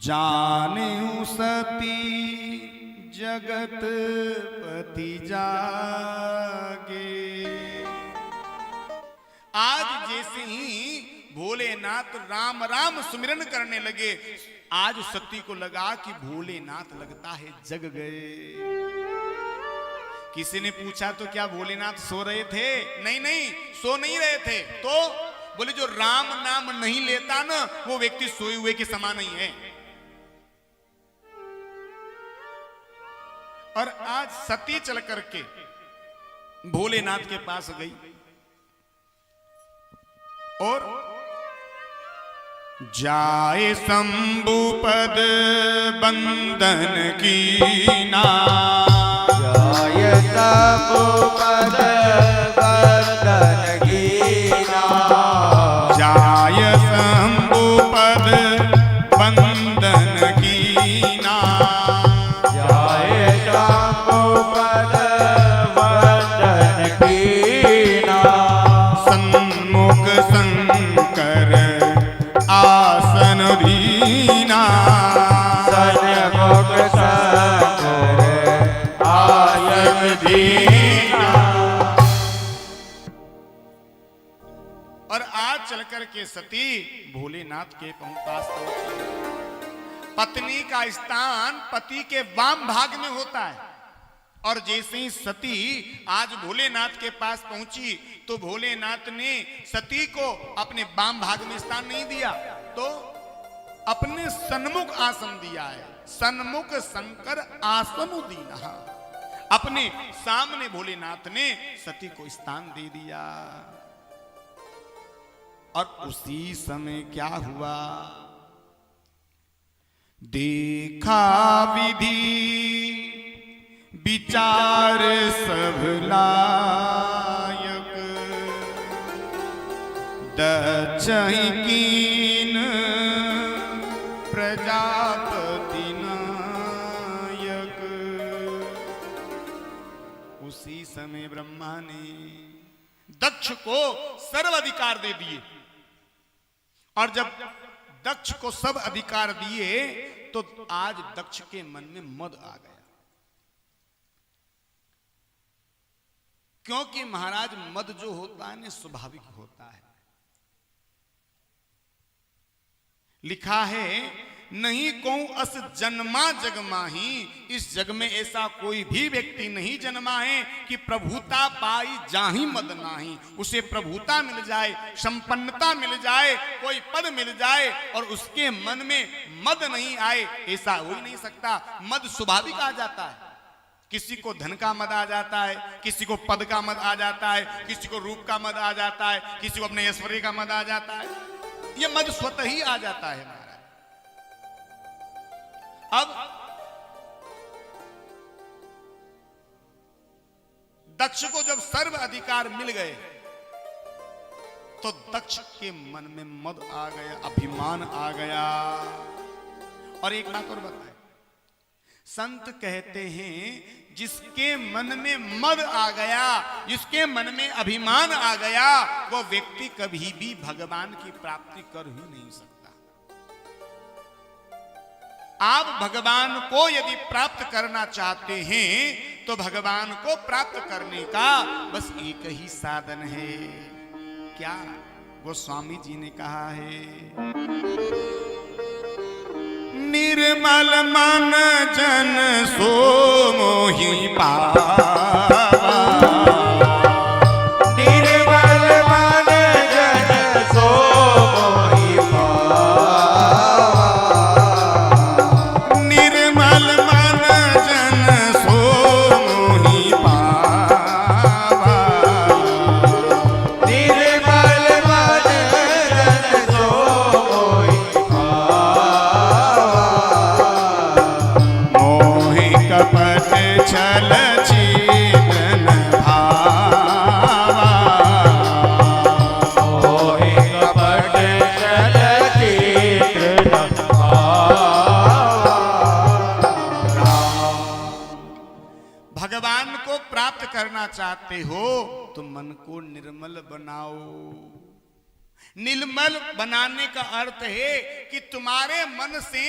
जानेऊ सती जगत पति जागे। आज जैसे ही भोलेनाथ राम राम सुमिरन करने लगे, आज सती को लगा कि भोलेनाथ लगता है जग गए। किसी ने पूछा तो क्या भोलेनाथ सो रहे थे? नहीं नहीं, सो नहीं रहे थे। तो बोले जो राम नाम नहीं लेता ना, वो व्यक्ति सोए हुए के समान नहीं है। और आज सती चल करके भोलेनाथ के पास गई और जाए शंभु पद बंदन कीना, जाय शंभु पद बंदन कीना, जाय शंभु पद बंदन कीना, जाय शंभु पद बंदन कीना, सन्मुख शंकर आसन दीना, सन्मुख शंकर आसन दीना। और आज चल करके सती भोलेनाथ के पास पहुंची। पत्नी का स्थान पति के वाम भाग में होता है, और जैसे ही सती आज भोलेनाथ के पास पहुंची तो भोलेनाथ ने सती को अपने वाम भाग में स्थान नहीं दिया, तो अपने सन्मुख आसन दिया है। सन्मुख शंकर आसन दीना, अपने सामने भोलेनाथ ने सती को स्थान दे दिया। और उसी समय क्या हुआ? देखा विधि विचार सब लायक, दक्षहि कीन प्रजापति नायक। उसी समय ब्रह्मा ने दक्ष को सर्व अधिकार दे दिए, और जब दक्ष को सब अधिकार दिए तो आज दक्ष के मन में मद आ गया। क्योंकि महाराज मद जो होता है ना, स्वाभाविक होता है। लिखा है नहीं कहूं अस जन्मा जग माही, इस जग में ऐसा कोई भी व्यक्ति नहीं जन्मा है कि प्रभुता पाई जाहि मद नाही। उसे प्रभुता मिल जाए, संपन्नता मिल जाए, कोई पद मिल जाए और उसके मन में मद नहीं आए, ऐसा हो ही नहीं सकता। मद स्वाभाविक आ जाता है। किसी को धन का मद आ जाता है, किसी को पद का मद आ जाता है, किसी को रूप का मद आ जाता है, किसी को अपने ऐश्वर्य का मद आ जाता है। यह मद स्वतः ही आ जाता है महाराज। अब दक्ष को जब सर्व अधिकार मिल गए तो दक्ष के मन में मद आ गया, अभिमान आ गया। और एक बात और बताए, संत कहते हैं जिसके मन में मद आ गया, जिसके मन में अभिमान आ गया, वो व्यक्ति कभी भी भगवान की प्राप्ति कर ही नहीं सकता। आप भगवान को यदि प्राप्त करना चाहते हैं तो भगवान को प्राप्त करने का बस एक ही साधन है। क्या? वो स्वामी जी ने कहा है, निर्मल मन जन सो मोहि पावा, निर्मल मन जन सो मोहि पावा, निर्मल मन जन सो मोहि पावा, निर्मल मन जन सो मोहि पावा, मोहि कपट छल छिद्रन भावा, मोहि कपट छल छिद्रन भावा। भगवान को प्राप्त करना चाहते हो तो मन को निर्मल बनाओ। निर्मल बनाने का अर्थ है कि तुम्हारे मन से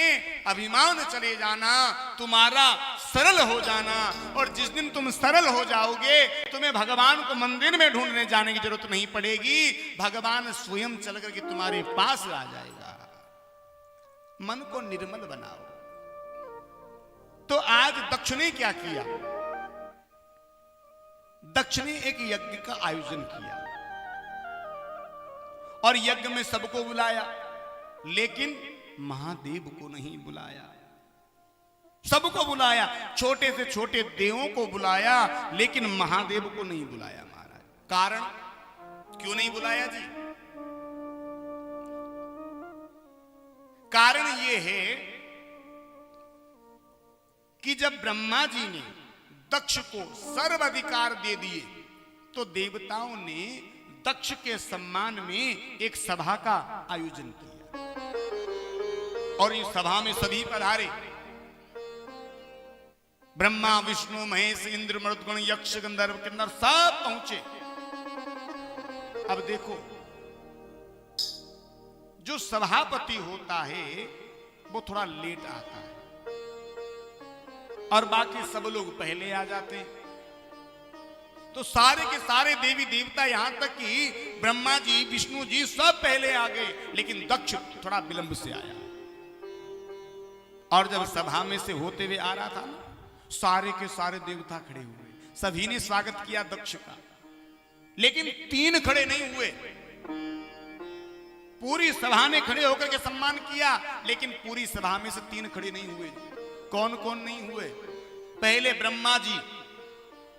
अभिमान चले जाना, तुम्हारा सरल हो जाना। और जिस दिन तुम सरल हो जाओगे, तुम्हें भगवान को मंदिर में ढूंढने जाने की जरूरत नहीं पड़ेगी, भगवान स्वयं चल करके तुम्हारे पास आ जाएगा। मन को निर्मल बनाओ। तो आज दक्ष ने क्या किया? दक्ष ने एक यज्ञ का आयोजन किया और यज्ञ में सबको बुलाया, लेकिन महादेव को नहीं बुलाया। सबको बुलाया, छोटे से छोटे देवों को बुलाया, लेकिन महादेव को नहीं बुलाया महाराज। कारण क्यों नहीं बुलाया जी? कारण यह है कि जब ब्रह्मा जी ने दक्ष को सर्वाधिकार दे दिए, तो देवताओं ने दक्ष के सम्मान में एक सभा का आयोजन किया और इस सभा में सभी पधारे। ब्रह्मा, विष्णु, महेश, इंद्र, मरुदगण, यक्ष, गंधर्व, किन्नर सब पहुंचे। अब देखो, जो सभापति होता है वो थोड़ा लेट आता है और बाकी सब लोग पहले आ जाते हैं। तो सारे के सारे देवी देवता, यहां तक कि ब्रह्मा जी, विष्णु जी सब पहले आ गए, लेकिन दक्ष थोड़ा विलंब से आया। और जब सभा में से होते हुए आ रहा था ना, सारे के सारे देवता खड़े हुए, सभी ने स्वागत किया दक्ष का, लेकिन 3 खड़े नहीं हुए। पूरी सभा ने खड़े होकर के सम्मान किया, लेकिन पूरी सभा में से 3 खड़े नहीं हुए। कौन कौन नहीं हुए? पहले ब्रह्मा जी।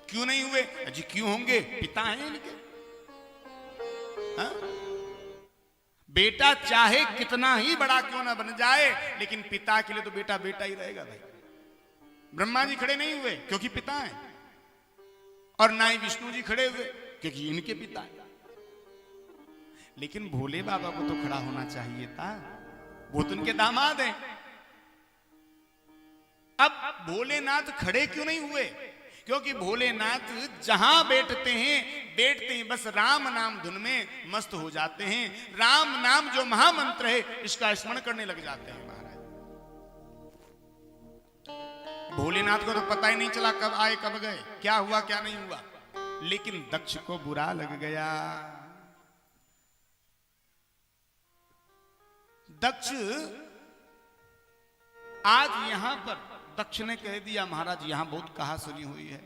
क्यों नहीं हुए जी? क्यों होंगे? पिता हैं इनके। हा? बेटा चाहे कितना ही बड़ा क्यों ना बन जाए, लेकिन पिता के लिए तो बेटा बेटा ही रहेगा भाई। ब्रह्मा जी खड़े नहीं हुए क्योंकि पिता हैं, और ना ही विष्णु जी खड़े हुए क्योंकि इनके पिता हैं। लेकिन भोले बाबा को तो खड़ा होना चाहिए था, वो तो उनके दामाद हैं। अब भोलेनाथ खड़े क्यों नहीं हुए? क्योंकि भोलेनाथ जहां बैठते हैं बस राम नाम धुन में मस्त हो जाते हैं। राम नाम जो महामंत्र है, इसका स्मरण करने लग जाते हैं महाराज। भोलेनाथ को तो पता ही नहीं चला कब आए कब गए, क्या हुआ क्या नहीं हुआ। लेकिन दक्ष को बुरा लग गया। दक्ष आज यहां पर दक्ष ने कह दिया, महाराज यहां बहुत कहा सुनी हुई है।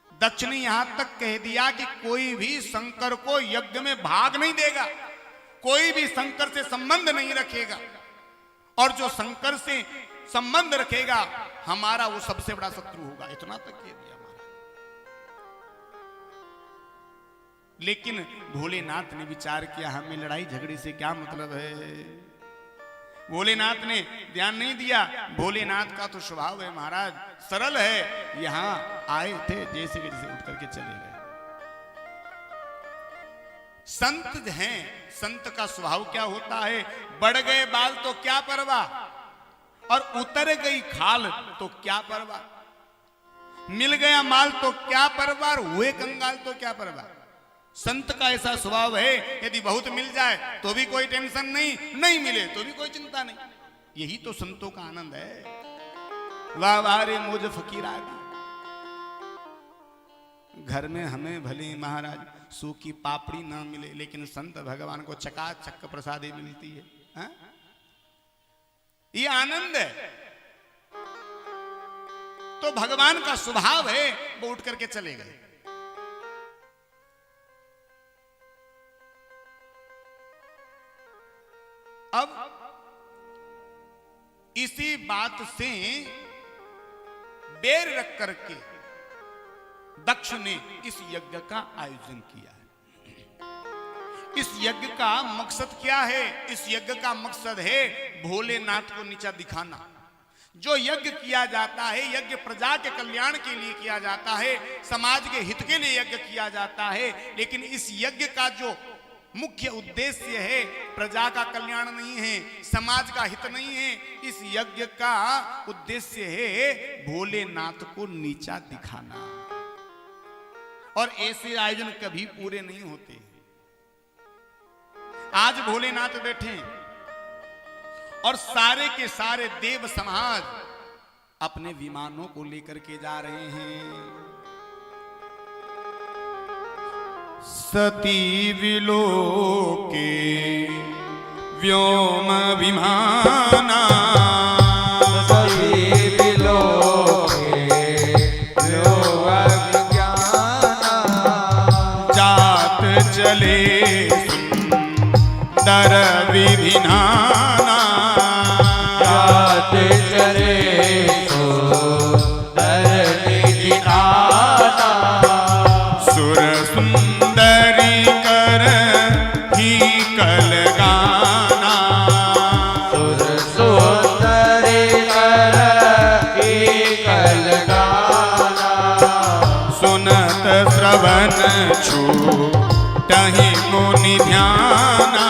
दक्ष ने यहां तक कह दिया कि कोई भी शंकर को यज्ञ में भाग नहीं देगा, कोई भी शंकर से संबंध नहीं रखेगा, और जो शंकर से संबंध रखेगा हमारा वो सबसे बड़ा शत्रु होगा। इतना तक कह दिया महाराज। लेकिन भोलेनाथ ने विचार किया, हमें लड़ाई झगड़े से क्या मतलब है। भोलेनाथ ने ध्यान नहीं दिया। भोलेनाथ का तो स्वभाव है महाराज, सरल है। यहां आए थे जैसे कि जैसे उठ करके चले गए। संत हैं, संत का स्वभाव क्या होता है? बढ़ गए बाल तो क्या परवाह, और उतर गई खाल तो क्या परवाह, मिल गया माल तो क्या परवाह, हुए कंगाल तो क्या परवाह। संत का ऐसा स्वभाव है, यदि बहुत मिल जाए तो भी कोई टेंशन नहीं, नहीं मिले तो भी कोई चिंता नहीं। यही तो संतों का आनंद है। वाह वाह रे मुझ फकीर आदि। घर में हमें भले महाराज सूखी पापड़ी ना मिले, लेकिन संत भगवान को चकाचक प्रसादी मिलती है। हा? ये आनंद है। तो भगवान का स्वभाव है, वो उठ करके चले गए। अब इसी बात से बैर रख करके दक्ष ने इस यज्ञ का आयोजन किया है। इस यज्ञ का मकसद क्या है? इस यज्ञ का मकसद है भोलेनाथ को नीचा दिखाना। जो यज्ञ किया जाता है, यज्ञ प्रजा के कल्याण के लिए किया जाता है, समाज के हित के लिए यज्ञ किया जाता है। लेकिन इस यज्ञ का जो मुख्य उद्देश्य है, प्रजा का कल्याण नहीं है, समाज का हित नहीं है। इस यज्ञ का उद्देश्य है भोलेनाथ को नीचा दिखाना। और ऐसे आयोजन कभी पूरे नहीं होते। आज भोलेनाथ बैठे और सारे के सारे देव समाज अपने विमानों को लेकर के जा रहे हैं। सती विलोके व्योम विमाना सती विलोके व्योम विज्ञाना जात चले सुंदर विधिनाना जात चले सुंदर विधिनाना सुर सुंदरी कर ही कल गाना सुर सुंदरी कर ही कल गाना सुनत श्रवण छूटहि मुनि ध्याना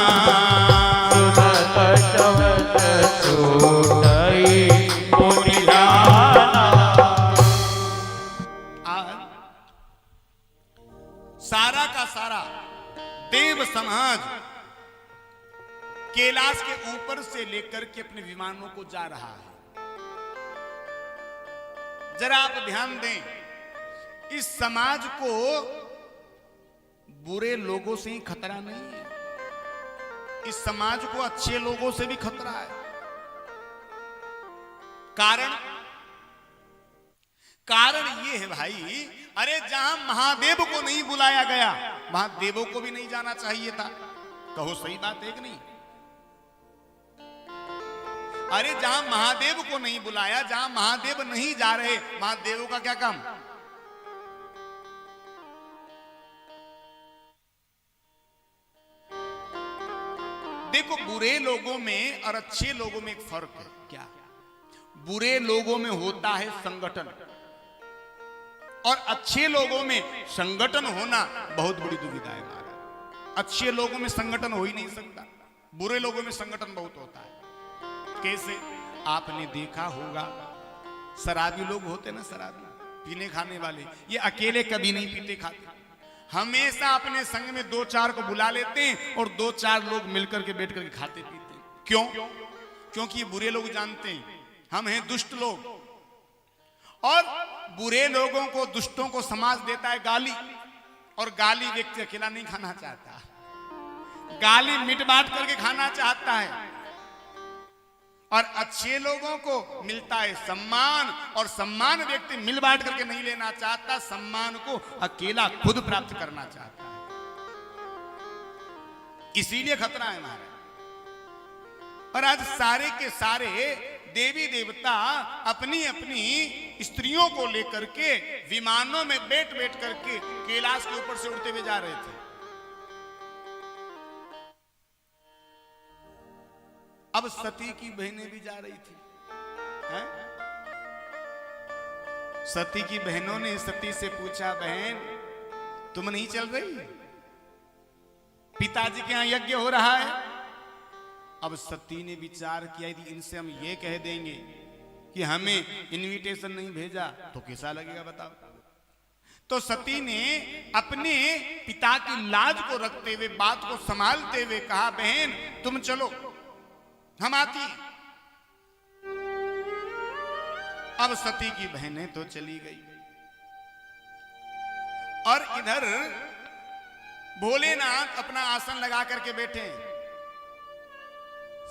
सुनत शब्द छूटहि मुनि ध्याना। आज सारा का सारा देव समाज कैलाश के ऊपर से लेकर के अपने विमानों को जा रहा है। जरा आप ध्यान दें, इस समाज को बुरे लोगों से ही खतरा नहीं है, इस समाज को अच्छे लोगों से भी खतरा है। कारण ये है भाई, अरे जहां महादेव को नहीं बुलाया गया वहां देवों को भी नहीं जाना चाहिए था। कहो सही बात है कि नहीं? अरे जहां महादेव को नहीं बुलाया, जहां महादेव नहीं जा रहे, वहां देवों का क्या काम? देखो, बुरे लोगों में और अच्छे लोगों में एक फर्क है। क्या? बुरे लोगों में होता है संगठन, और अच्छे लोगों में संगठन होना बहुत बड़ी दुविधा है महाराज। अच्छे लोगों में संगठन हो ही नहीं सकता, बुरे लोगों में संगठन बहुत होता है। कैसे? आपने देखा होगा, शराबी लोग होते ना, शराबी पीने खाने वाले, ये अकेले कभी नहीं पीते खाते, हमेशा अपने संग में 2-4 को बुला लेते हैं और 2-4 लोग मिलकर के बैठ करके खाते पीते हैं। क्यों? क्योंकि ये बुरे लोग जानते हैं हम हैं दुष्ट लोग, और बुरे लोगों को, दुष्टों को समाज देता है गाली, और गाली व्यक्ति अकेला नहीं खाना चाहता, गाली मिट बांट करके खाना चाहता है। और अच्छे लोगों को मिलता है सम्मान, और सम्मान व्यक्ति मिल बांट करके नहीं लेना चाहता, सम्मान को अकेला खुद प्राप्त करना चाहता है। इसीलिए खतरा है हमारा। और आज सारे के सारे देवी देवता अपनी अपनी स्त्रियों को लेकर के विमानों में बैठ बैठ करके कैलाश के ऊपर से उड़ते हुए जा रहे थे। अब सती की बहनें भी जा रही थी, हैं? सती की बहनों ने सती से पूछा, बहन तुम नहीं चल रही? पिताजी के यहां यज्ञ हो रहा है। अब सती ने विचार किया, यदि इनसे हम ये कह देंगे कि हमें इनविटेशन नहीं भेजा तो कैसा लगेगा बताओ। तो सती ने अपने पिता की लाज को रखते हुए, बात को संभालते हुए कहा, बहन तुम चलो, हम आती। अब सती की बहनें तो चली गई, और इधर भोलेनाथ अपना आसन लगा करके बैठे।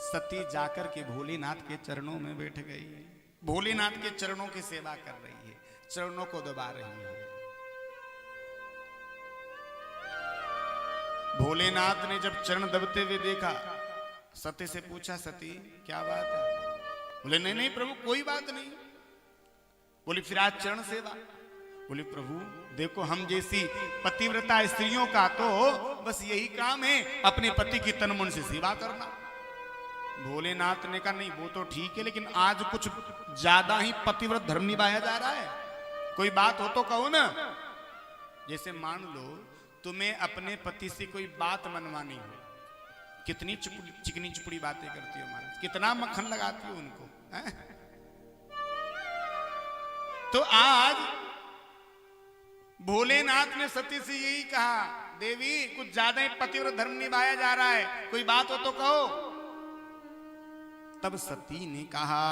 सती जाकर के भोलेनाथ के चरणों में बैठ गई, भोलेनाथ के चरणों की सेवा कर रही है, चरणों को दबा रही है। भोलेनाथ ने जब चरण दबते हुए देखा, सती से पूछा, सती क्या बात है? बोले नहीं नहीं प्रभु कोई बात नहीं। बोली फिर आज चरण सेवा? बोले प्रभु देखो, हम जैसी पतिव्रता स्त्रियों का तो बस यही काम है, अपने पति की तन मन से सेवा करना। भोलेनाथ ने कहा नहीं वो तो ठीक है, लेकिन आज कुछ ज्यादा ही पतिव्रत धर्म निभाया जा रहा है, कोई बात हो तो कहो ना। जैसे मान लो तुम्हें अपने पति से कोई बात मनवानी हो, कितनी चिकनी चुपड़ी बातें करती हो महाराज, कितना मक्खन लगाती हो उनको, है? तो आज भोलेनाथ ने सती से यही कहा, देवी कुछ ज्यादा ही पतिव्रत धर्म निभाया जा रहा है, कोई बात हो तो कहो। तब सती ने कहा,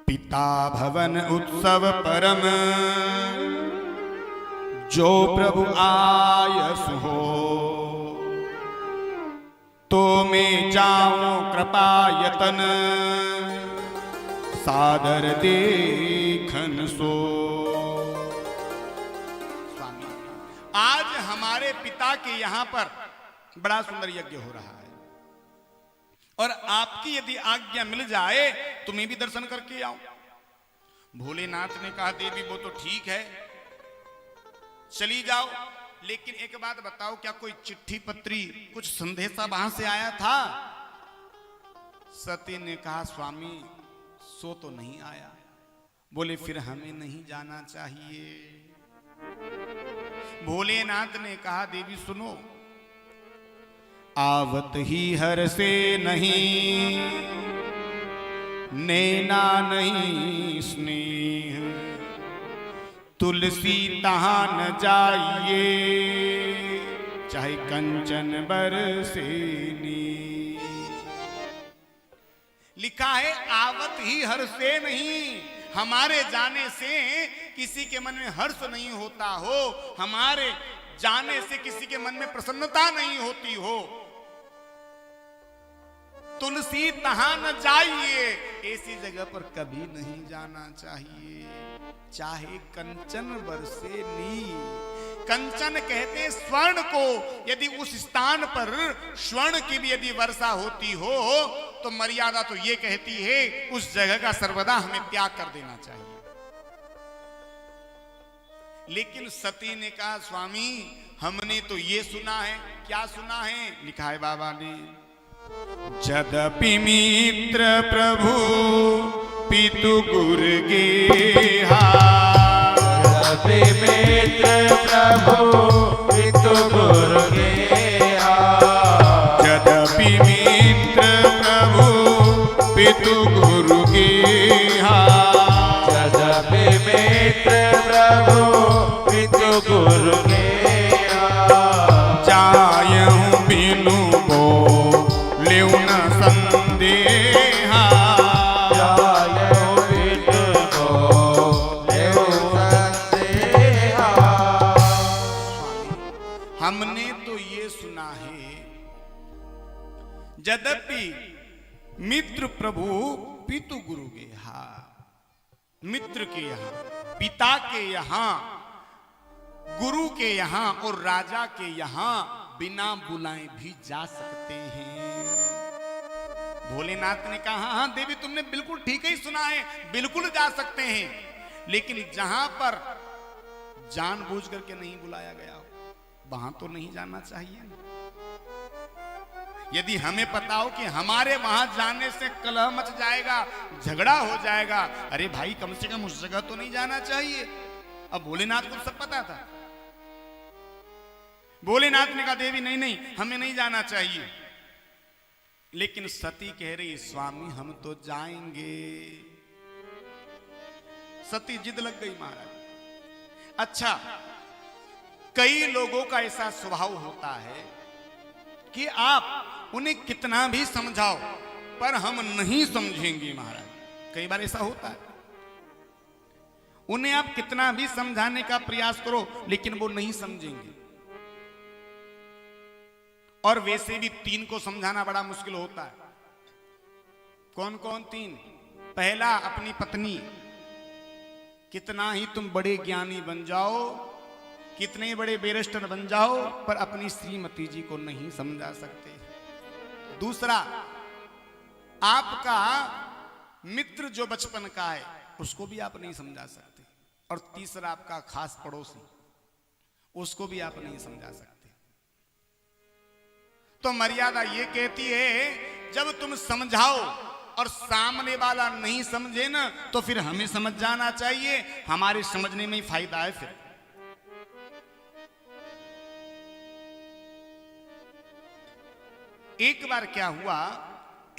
पिता भवन उत्सव परम जो प्रभु आयस हो, तो मैं जाऊं कृपा यतन सादर देखन सो। स्वामी, आज हमारे पिता के यहां पर बड़ा सुंदर यज्ञ हो रहा है और आपकी यदि आज्ञा मिल जाए तो मैं भी दर्शन करके आऊं। भोलेनाथ ने कहा, देवी वो तो ठीक है, चली जाओ, लेकिन एक बात बताओ, क्या कोई चिट्ठी पत्री कुछ संदेशा वहां से आया था? सती ने कहा, स्वामी सो तो नहीं आया। बोले फिर हमें नहीं जाना चाहिए। भोलेनाथ ने कहा, देवी सुनो, आवत ही हर से नहीं, नैना नहीं स्नेह, तुलसी तहां न जाइए, चाहे कंचन बरसेनी। लिखा है आवत ही हर्ष से नहीं, हमारे जाने से किसी के मन में हर्ष नहीं होता हो, हमारे जाने से किसी के मन में प्रसन्नता नहीं होती हो। तुलसी तहां न जाइए, ऐसी जगह पर कभी नहीं जाना चाहिए, चाहे कंचन बरसे नी। कंचन कहते हैं स्वर्ण को, यदि उस स्थान पर स्वर्ण की भी यदि वर्षा होती हो तो मर्यादा तो ये कहती है उस जगह का सर्वदा हमें त्याग कर देना चाहिए। लेकिन सती ने कहा, स्वामी हमने तो ये सुना है। क्या सुना है? लिखा है बाबा ने, जदपि मित्र प्रभु पितु गुर गेहा, जदपि मित्र प्रभु पितु गुर गेहा, जदपि मित्र प्रभु पितु गुर गेहा, जदपि मित्र प्रभु पितु गुर गेहा, जायहु बिनु बो लेउ न संदेहा, जायहु बिनु बो लेउ संदेहा। हमने तो ये सुना है, यद्यपि मित्र प्रभु पितु गुरु गेहा, मित्र के यहाँ, पिता के यहाँ, गुरु के यहाँ और राजा के यहाँ बिना बुलाए भी जा सकते हैं। भोलेनाथ ने कहा, हाँ देवी तुमने बिल्कुल ठीक ही सुना है, बिल्कुल जा सकते हैं, लेकिन जहां पर जानबूझ करके नहीं बुलाया गया हो वहां तो नहीं जाना चाहिए ना। यदि हमें पता हो कि हमारे वहां जाने से कलह मच जाएगा, झगड़ा हो जाएगा, अरे भाई कम से कम उस जगह तो नहीं जाना चाहिए। अब भोलेनाथ को सब पता था। भोलेनाथ ने कहा, देवी नहीं नहीं हमें नहीं जाना चाहिए। लेकिन सती कह रही, स्वामी हम तो जाएंगे। सती जिद लग गई महाराज। अच्छा, कई लोगों का ऐसा स्वभाव होता है कि आप उन्हें कितना भी समझाओ पर हम नहीं समझेंगे महाराज। कई बार ऐसा होता है, उन्हें आप कितना भी समझाने का प्रयास करो लेकिन वो नहीं समझेंगे। और वैसे भी तीन को समझाना बड़ा मुश्किल होता है। कौन कौन तीन? पहला अपनी पत्नी। कितना ही तुम बड़े ज्ञानी बन जाओ, कितने बड़े बैरिस्टर बन जाओ, पर अपनी श्रीमती जी को नहीं समझा सकते। दूसरा, आपका मित्र जो बचपन का है उसको भी आप नहीं समझा सकते। और तीसरा, आपका खास पड़ोसी, उसको भी आप नहीं समझा सकते। तो मर्यादा ये कहती है जब तुम समझाओ और सामने वाला नहीं समझे ना तो फिर हमें समझ जाना चाहिए, हमारे समझने में ही फायदा है। फिर एक बार क्या हुआ,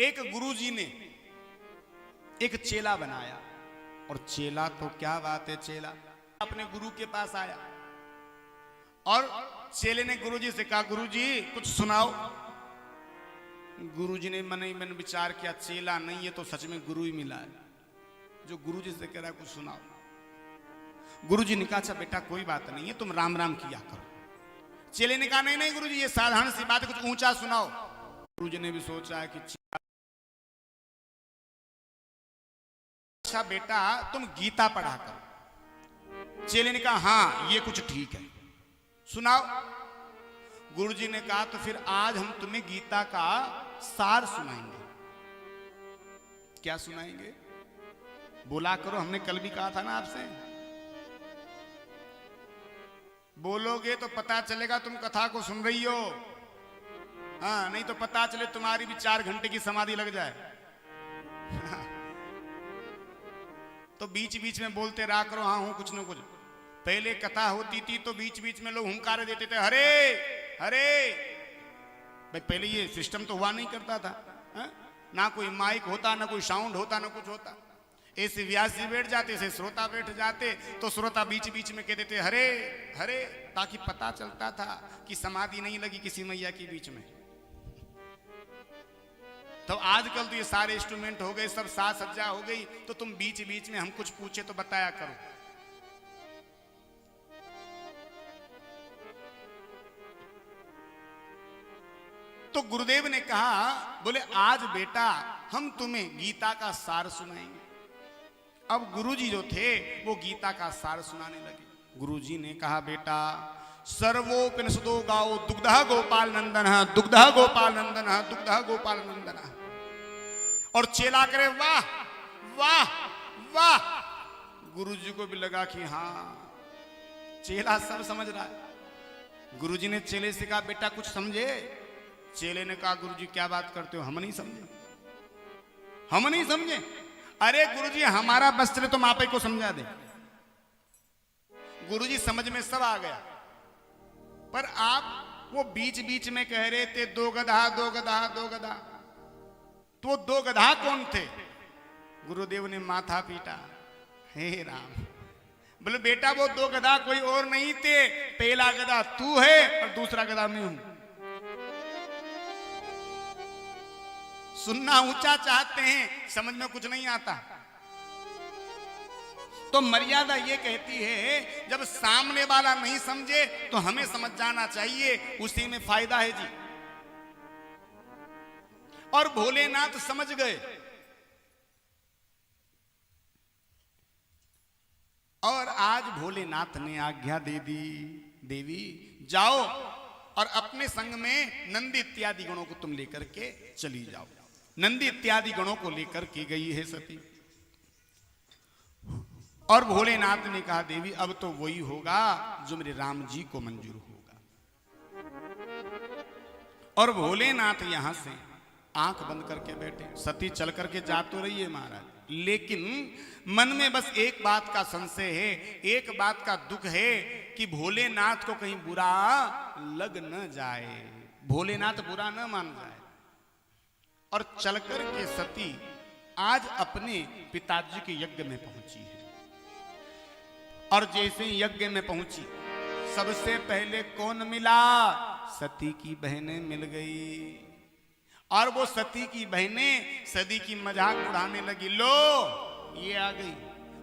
एक गुरुजी ने एक चेला बनाया। और चेला तो क्या बात है, चेला अपने गुरु के पास आया और चेले ने गुरुजी से कहा, गुरुजी कुछ सुनाओ। गुरुजी ने मन ही मन विचार किया, चेला नहीं है तो सच में गुरु ही मिला है, जो गुरुजी से कह रहा है कुछ सुनाओ। गुरुजी ने कहा, अच्छा बेटा कोई बात नहीं है, तुम राम राम किया करो। चेले ने कहा, नहीं नहीं गुरुजी ये साधारण सी बात है, कुछ ऊंचा सुनाओ। गुरुजी ने भी सोचा है कि अच्छा बेटा तुम गीता पढ़ा करो। चेले ने कहा, हाँ ये कुछ ठीक है, सुनाओ। गुरुजी ने कहा, तो फिर आज हम तुम्हें गीता का सार सुनाएंगे। क्या सुनाएंगे? बोला करो, हमने कल भी कहा था ना आपसे, बोलोगे तो पता चलेगा तुम कथा को सुन रही हो। हाँ, नहीं तो पता चले तुम्हारी भी 4 घंटे की समाधि लग जाए। तो बीच बीच में बोलते रहा करो, हाँ हूं कुछ न कुछ। पहले कथा होती थी तो बीच बीच में लोग हुंकार देते थे, हरे हरे। भाई पहले ये सिस्टम तो हुआ नहीं करता था, हा? ना कोई माइक होता, ना कोई साउंड होता, ना कुछ होता। ऐसे व्यास जी बैठ जाते, ऐसे श्रोता बैठ जाते, तो श्रोता बीच बीच में कह देते हरे हरे, ताकि पता चलता था कि समाधि नहीं लगी किसी मैया के बीच में। तो आजकल तो ये सारे इंस्ट्रूमेंट हो गए, सब साज सज्जा हो गई, तो तुम बीच बीच में हम कुछ पूछे तो बताया करो। तो गुरुदेव ने कहा, बोले आज बेटा हम तुम्हें गीता का सार सुनाएंगे। अब गुरुजी जो थे वो गीता का सार सुनाने लगे। गुरुजी ने कहा, बेटा सर्वोपनिषदो गाओ दुग्धः गोपाल नंदनः, दुग्धः गोपाल नंदनः, दुग्धः गोपाल नंदनः। और चेला करे वाह वाह वाह। गुरुजी को भी लगा कि हाँ चेला सब समझ रहा है। गुरुजी ने चेले से कहा, बेटा कुछ समझे? चेले ने कहा, गुरुजी क्या बात करते हो, हम नहीं समझे, हम नहीं समझे। अरे गुरुजी हमारा बस चले तुम आप ही को समझा दे। गुरुजी समझ में सब आ गया, पर आप वो बीच बीच में कह रहे थे दो गधा दो गधा दो गधा, तो 2 गधा कौन थे? गुरुदेव ने माथा पीटा, हे राम। बोले बेटा वो 2 गधा कोई और नहीं थे, पहला गधा तू है और दूसरा गधा मैं हूं। सुनना ऊंचा चाहते हैं, समझ में कुछ नहीं आता। तो मर्यादा ये कहती है जब सामने वाला नहीं समझे तो हमें समझ जाना चाहिए, उसी में फायदा है जी। और भोलेनाथ समझ गए, और आज भोलेनाथ ने आज्ञा दे दी, देवी जाओ और अपने संग में नंदी इत्यादि गणों को तुम लेकर के चली जाओ। नंदी इत्यादि गणों को लेकर के गई है सती। और भोलेनाथ ने कहा, देवी अब तो वही होगा जो मेरे राम जी को मंजूर होगा। और भोलेनाथ यहां से आंख बंद करके बैठे। सती चल करके जा तो रही है महाराज, लेकिन मन में बस एक बात का संशय है, एक बात का दुख है कि भोलेनाथ को कहीं बुरा लग न जाए, भोलेनाथ बुरा न मान जाए। और चलकर के सती आज अपने पिताजी के यज्ञ में पहुंची है। और जैसे ही यज्ञ में पहुंची, सबसे पहले कौन मिला? सती की बहनें मिल गई। और वो सती की बहनें सती की मजाक उड़ाने लगी, लो ये आ गई।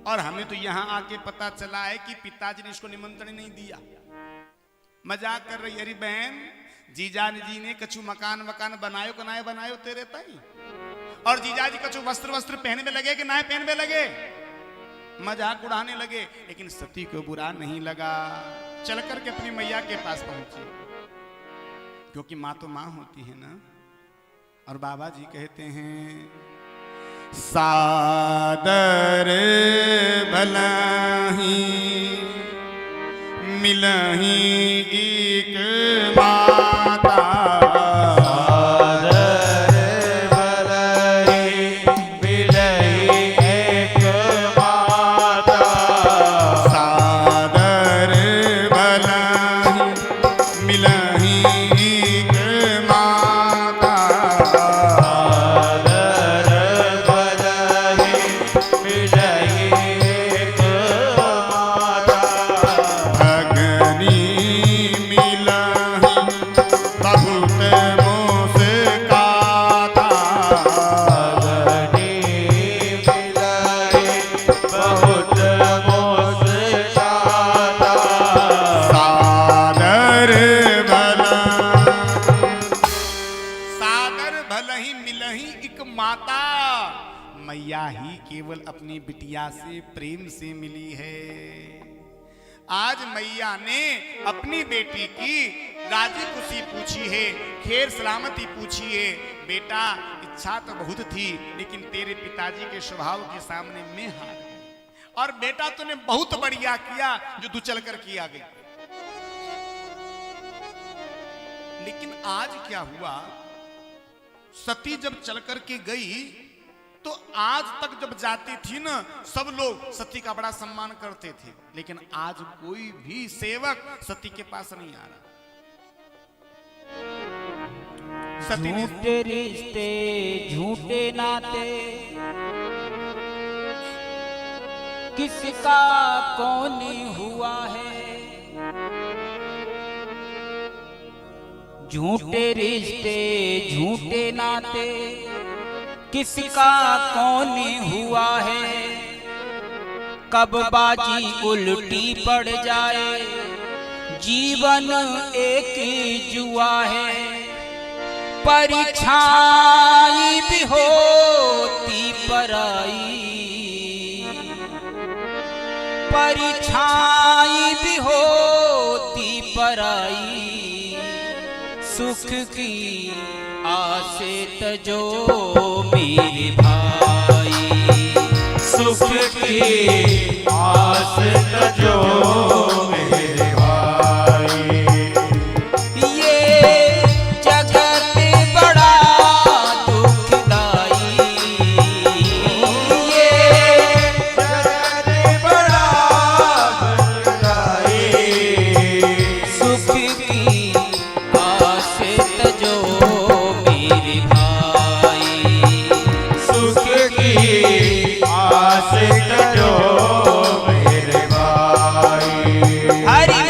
और हमें तो यहां आके पता चला है कि पिताजी ने इसको निमंत्रण नहीं दिया। मजाक कर रही, अरे बहन जीजा जी ने कछु मकान वकान बनायो कि ना बनायो तेरे ताई, और जीजा जी कछु वस्त्र वस्त्र पहनने लगे कि ना पहनने लगे, मजाक उड़ाने लगे। लेकिन सती को बुरा नहीं लगा, चल करके अपनी मैया के पास पहुंची, क्योंकि माँ तो माँ होती है ना। और बाबा जी कहते हैं, सादर भलाही मिलही एक माता, सादर भलाही मिलही एक माता, सादर भलाही मिलही एक माता, सादर भलाही मिलही एक माता, भगनी मैया ही केवल अपनी बिटिया से प्रेम से मिली है। आज मैया ने अपनी बेटी की राजी खुशी पूछी है, खैर सलामती पूछी है। बेटा, इच्छा तो बहुत थी, लेकिन तेरे पिताजी के स्वभाव के सामने मैं हार गई। और बेटा तूने बहुत बढ़िया किया जो तू चल कर किया गई। लेकिन आज क्या हुआ, सती जब चल कर के गई तो आज तक जब जाती थी ना, सब लोग सती का बड़ा सम्मान करते थे, लेकिन आज कोई भी सेवक सती के पास नहीं आ रहा। सती ने झूठे रिश्ते झूठे नाते किसका कौन हुआ है। झूठे रिश्ते झूठे नाते किसका कौन हुआ है। कब बाजी उल्टी पड़ जाए, जीवन एक जुआ है। परीक्षाएं भी होती पराई, परीक्षाएं भी होती पराई। सुख की आस तजो मेरे भाई, सुख की आस तजो मेरे भाई। ये जगत बड़ा दुखदाई, ये जगत बड़ा दुखदाई। सुख की आस तजो मेरे भाई, सुख की आस तजो मेरे भाई। हरि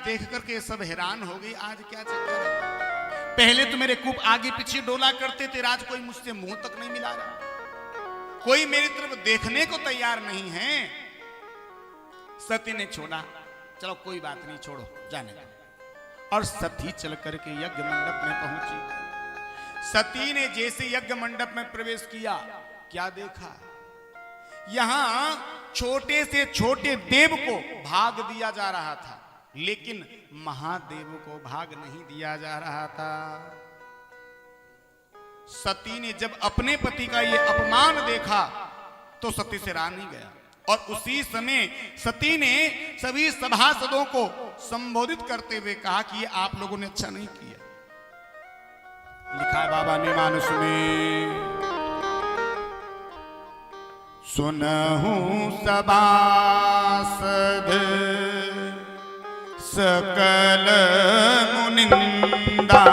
देख करके सब हैरान हो गई, आज क्या चक्कर है। पहले तो मेरे खूब आगे पीछे डोला करते थे, आज कोई मुझसे मुंह तक नहीं मिला रहा, कोई मेरी तरफ देखने को तैयार नहीं है। सती ने छोड़ा, चलो कोई बात नहीं, छोड़ो जाने दो। और सती चल करके यज्ञ मंडप में पहुंची। सती ने जैसे यज्ञ मंडप में प्रवेश किया, क्या देखा, यहां छोटे से छोटे देव को भाग दिया जा रहा था, लेकिन महादेव को भाग नहीं दिया जा रहा था। सती ने जब अपने पति का ये अपमान देखा तो सती से रहा नहीं गया, और उसी समय सती ने सभी सभासदों को संबोधित करते हुए कहा कि ये आप लोगों ने अच्छा नहीं किया। लिखा है बाबा ने मानस में, सुनहूं सभासद सकल मुनिंदा,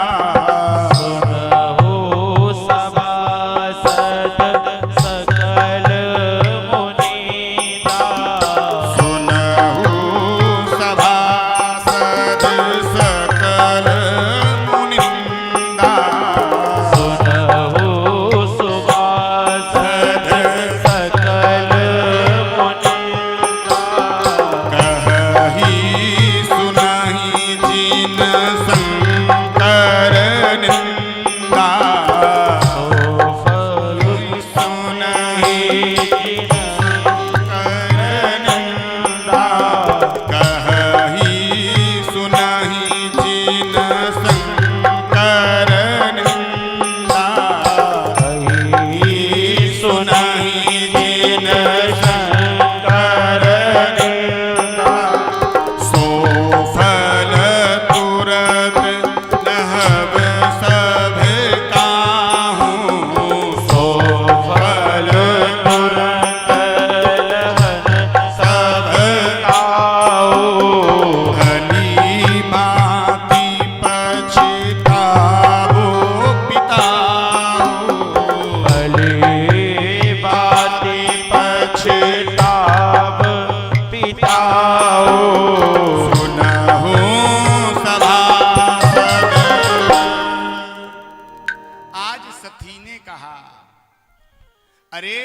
अरे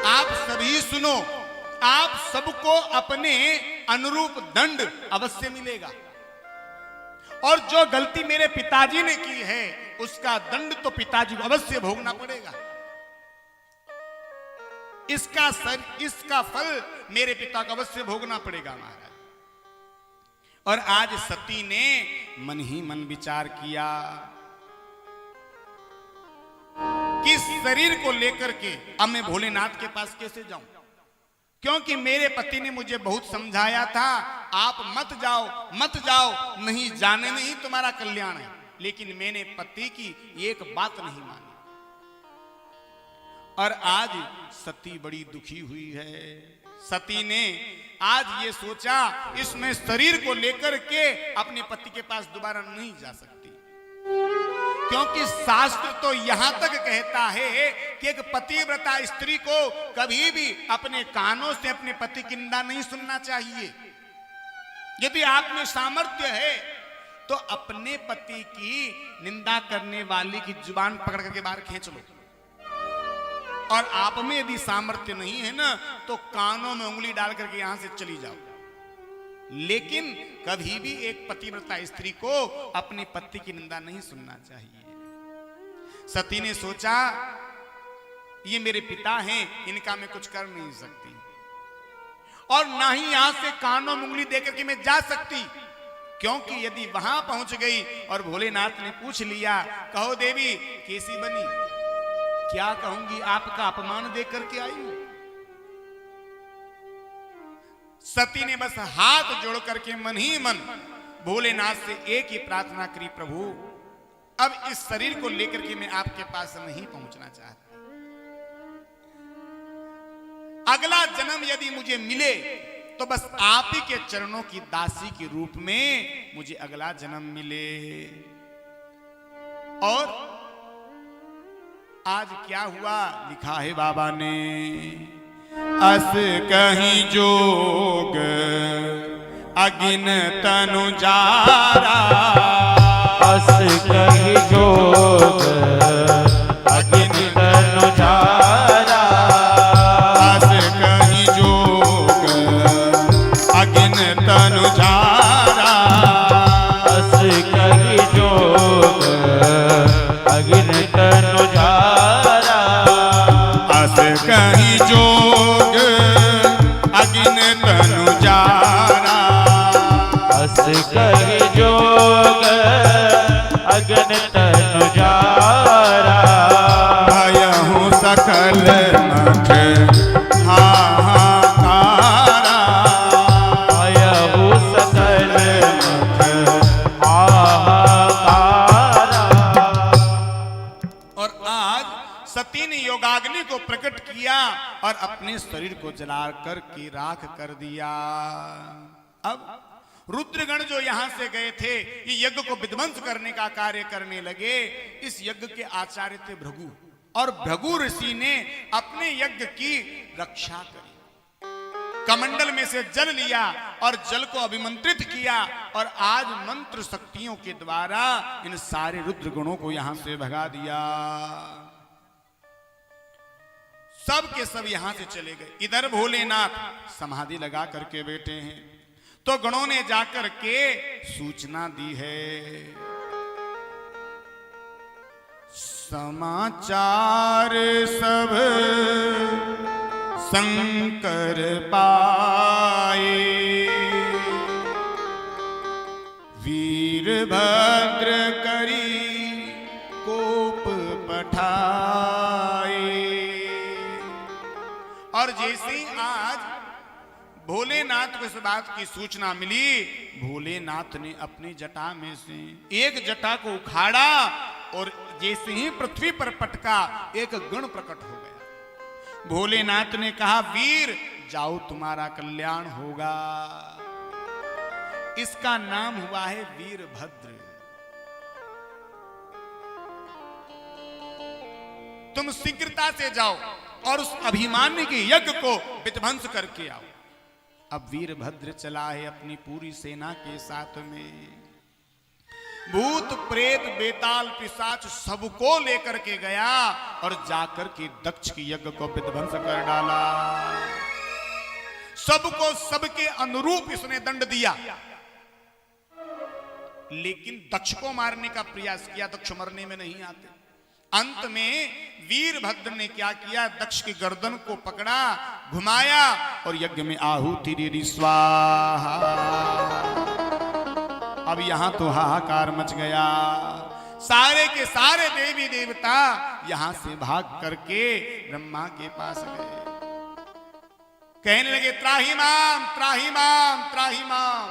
आप सभी सुनो, आप सबको अपने अनुरूप दंड अवश्य मिलेगा, और जो गलती मेरे पिताजी ने की है उसका दंड तो पिताजी को अवश्य भोगना पड़ेगा। इसका फल मेरे पिता को अवश्य भोगना पड़ेगा महाराज। और आज सती ने मन ही मन विचार किया कि शरीर को लेकर के अब मैं भोलेनाथ के पास कैसे जाऊं, क्योंकि मेरे पति ने मुझे बहुत समझाया था, आप मत जाओ मत जाओ, नहीं जाने में ही तुम्हारा कल्याण है, लेकिन मैंने पति की एक बात नहीं मानी। और आज सती बड़ी दुखी हुई है। सती ने आज ये सोचा इसमें शरीर को लेकर के अपने पति के पास दोबारा नहीं जा सकती, क्योंकि शास्त्र तो यहां तक कहता है कि एक पतिव्रता स्त्री को कभी भी अपने कानों से अपने पति की निंदा नहीं सुनना चाहिए। यदि आप में सामर्थ्य है तो अपने पति की निंदा करने वाली की जुबान पकड़ करके बाहर खींच लो, और आप में यदि सामर्थ्य नहीं है ना तो कानों में उंगली डाल करके यहां से चली जाओ। लेकिन कभी भी एक पतिव्रता स्त्री को अपने पति की निंदा नहीं सुनना चाहिए। सती ने सोचा ये मेरे पिता हैं, इनका मैं कुछ कर नहीं सकती, और ना ही यहां से कानों में उंगली देकर के मैं जा सकती, क्योंकि यदि वहां पहुंच गई और भोलेनाथ ने पूछ लिया, कहो देवी कैसी बनी, क्या कहूंगी आपका अपमान देख करके आई हूं। सती ने बस हाथ जोड़ करके मन ही मन भोलेनाथ से एक ही प्रार्थना करी, प्रभु अब इस शरीर को लेकर के मैं आपके पास नहीं पहुंचना चाहती, अगला जन्म यदि मुझे मिले तो बस आप ही के चरणों की दासी के रूप में मुझे अगला जन्म मिले। और आज क्या हुआ, लिखा है बाबा ने, अस कहीं जोग अगिन तनु जारा, अस कहीं जोग अगिन तनु जारा, अस कहीं जोग अगिन तनु जारा, अस कहीं जोग अगिन तनु जारा, अस कहीं कहि जोग अगन तनु जारा भयहु सकल मख हाहाकारा भयहु सकल मख हाहाकारा। और आज सती ने योगाग्नि को प्रकट किया और अपने शरीर को जलाकर के राख कर दिया। अब रुद्रगण जो यहां से गए थे, ये यज्ञ को विध्वंस करने का कार्य करने लगे। इस यज्ञ के आचार्य थे भृगु, और भृगु ऋषि ने अपने यज्ञ की रक्षा करी। कमंडल में से जल लिया और जल को अभिमंत्रित किया, और आज मंत्र शक्तियों के द्वारा इन सारे रुद्रगणों को यहां से भगा दिया। सब के सब यहां से चले गए। इधर भोलेनाथ समाधि लगा करके बैठे हैं, तो गणों ने जाकर के सूचना दी है। समाचार सब शंकर पाए, वीरभद्र करी कोप पठाए। और जैसे ही आज भोलेनाथ को इस बात की सूचना मिली, भोलेनाथ ने अपनी जटा में से एक जटा को उखाड़ा और जैसे ही पृथ्वी पर पटका, एक गण प्रकट हो गया। भोलेनाथ ने कहा, वीर जाओ, तुम्हारा कल्याण होगा। इसका नाम हुआ है वीरभद्र। तुम शीघ्रता से जाओ और उस अभिमानी के यज्ञ को विध्वंस करके आओ। अब वीरभद्र चला है अपनी पूरी सेना के साथ में। भूत प्रेत बेताल पिशाच सबको लेकर के गया और जाकर के दक्ष के यज्ञ को विध्वंस कर डाला। सबको सबके अनुरूप इसने दंड दिया, लेकिन दक्ष को मारने का प्रयास किया। दक्ष मरने में नहीं आते। अंत में वीरभद्र ने क्या किया, दक्ष की गर्दन को पकड़ा, घुमाया और यज्ञ में आहुति दे दी, स्वाहा। अब यहां तो हाहाकार मच गया। सारे के सारे देवी देवता यहां से भाग करके ब्रह्मा के पास गए। कहने लगे, त्राहि माम, त्राहि माम, त्राहि माम।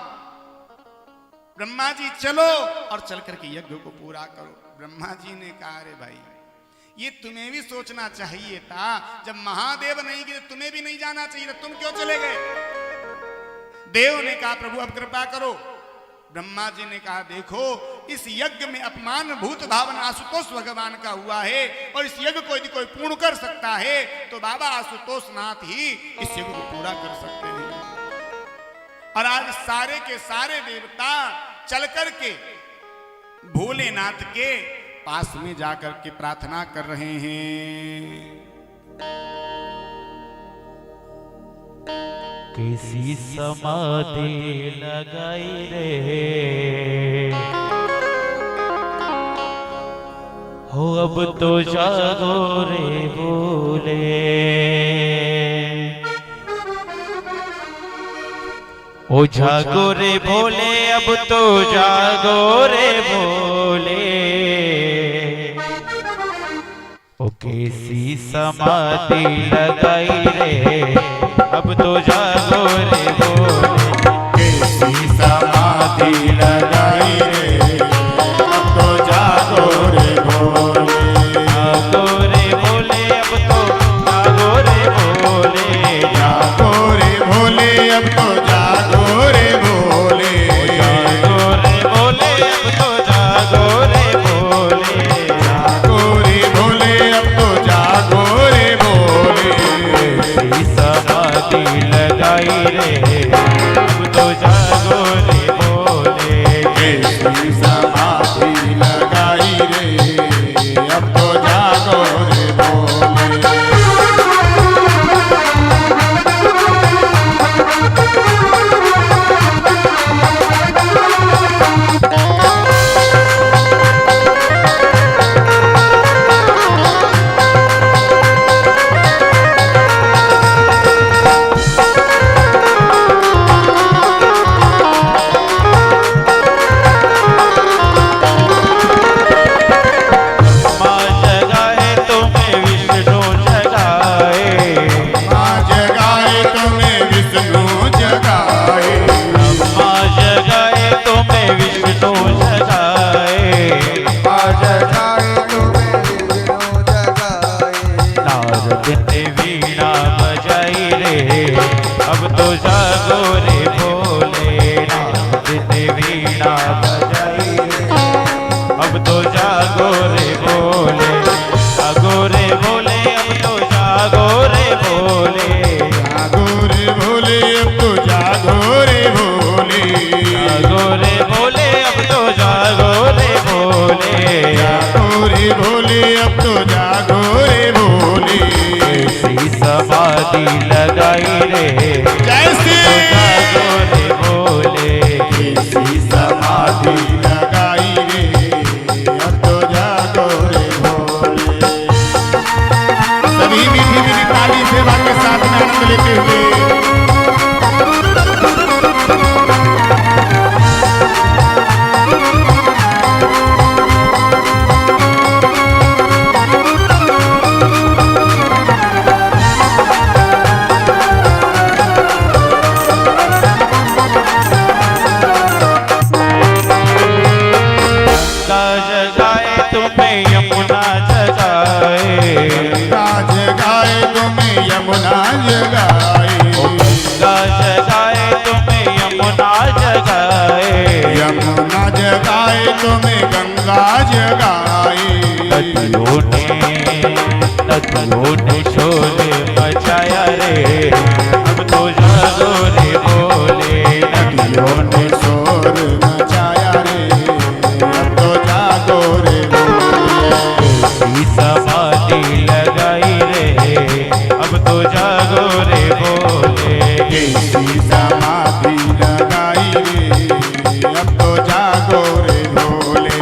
ब्रह्मा जी चलो और चल करके यज्ञ को पूरा करो। ब्रह्मा जी ने कहा, अरे भाई, ये तुम्हें भी सोचना चाहिए था। जब महादेव नहीं गए, तुम्हें भी नहीं जाना चाहिए था। तुम क्यों चले गए? देव ने कहा, प्रभु अब कृपा करो। ब्रह्मा जी ने कहा, देखो, इस यज्ञ में अपमान भूत भावना आशुतोष भगवान का हुआ है, और इस यज्ञ को यदि कोई पूर्ण कर सकता है तो बाबा आशुतोष नाथ ही इस यज्ञ को पूरा कर सकते हैं। और आज सारे के सारे देवता चल करके भोलेनाथ के पास में जाकर के प्रार्थना कर रहे हैं। किसी समाधि लगाई रे, हो अब तो जागो रे भोले। ओ जागो रे भोले, अब तो जागो रे भोले। ओ कैसी समाधि लगाई रे, अब तो जागो रे भोले। कैसी समाधि लगाई रे, अब तो जागो रे भोले। जागो रे भोले, अब तो जागो रे भोले। जागो रे भोले, अब तो जागो रे भोले। जागो रे भोले, अब तो जागो रे भोले। जागो रे भोले, अब तो जागो रे भोले। कैसी समाधि लगाई रे, अब तो जागो रे भोले। कैसी समाधि लगाई रे, अब तो जागो रे भोले। अब तो जागो रे भोलेनाथ ने वीणा बजाई रे। अब तो जागो रे भोले, जागो रे भोले, अब तो जागो रे भोले, जागो रे भोले अब तो जागो रे भोले, जागो रे भोले, अब तो जागो रे भोले, जागो रे भोले अब तो जागो रे भोले। ऐसी समाधि लगाई रे, जैसे जागो रे भोले, ऐसी समाधि लगाई रे अब तो जागो रे भोले। सभी मीठी मीठी ताली सेवा के साथ में आनंद लेते हुए जगाए तुम्हें यमुना जगाए, जगाए तुम्हें यमुना जगाए, गंगा जगाए तुम्हें यमुना जगाए, यमुना जगाए तुम्हें गंगा जगाए। नदियों ने शोर मचाया रे, अब तो जागो रे भोले, नदियों ने शोर मचाया रे अब तो जागो रे भोले। ऐसी समाधि लगाई रे, अब तो जागो रे भोले, ऐसी समाधि लगाई रे अब तो जागो रे भोले।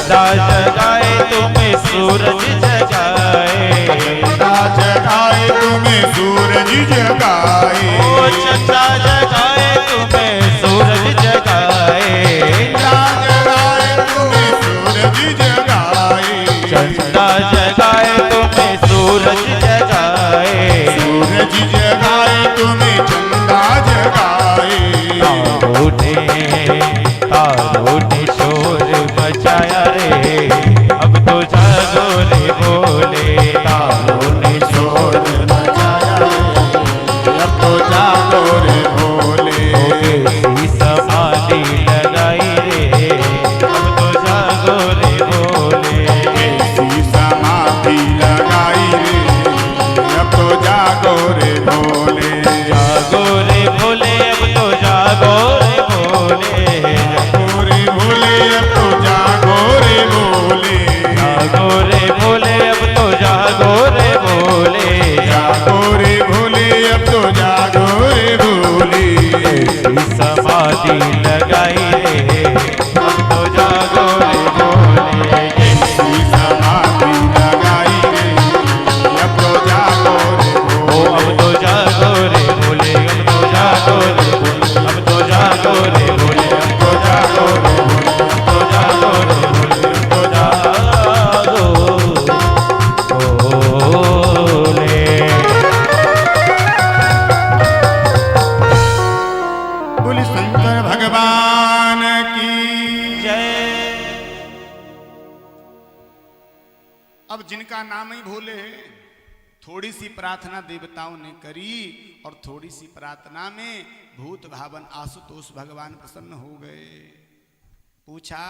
चंदा जगाए तुम्हें सूरज जगाए, चंदा जगाए तुम्हें सूरज जगाए, ओ चंदा जगाए तुम्हें सूरज जगाए, चंदा जगाए तुम्हें सूरज जगाए, चंदा जगाए तुम्हें सूरज जगाए, सूरज जगाए तुम्हें चंदा जगाए। तारों ने शोर मचाया रे, अब तो जागो रे भोले, तारों ने शोर मचाया रे अब तो जागो रे भोले। ऐसी समाधि लगाई रे, अब तो जागो रे भोले, ऐसी समाधि लगाई रे अब तो जागो रे भोले। जागो रे भोले, अब तो जागो रे भोले, जागो रे भोले अब तो जागो रे भोले, जागो रे भोले, अब तो जागो रे भोले, जागो रे भोले अब तो जागो रे भोले। ऐसी समाधि लगाई रे, अब तो जागो रे भोले, ऐसी समाधि लगाई रे अब तो जागो रे ओ अब तो जागो रे भोले, अब तो जागो रे भोले, अब तो जागो रे भोले, अब तो जागो रे भोले, अब तो जागो रे भोले, अब तो जागो भोले। बोले शंकर भगवान की जय। अब जिनका नाम ही भोले है, थोड़ी सी प्रार्थना देवताओं ने करी और थोड़ी सी प्रार्थना में भूत भावन आशुतोष भगवान प्रसन्न हो गए। पूछा,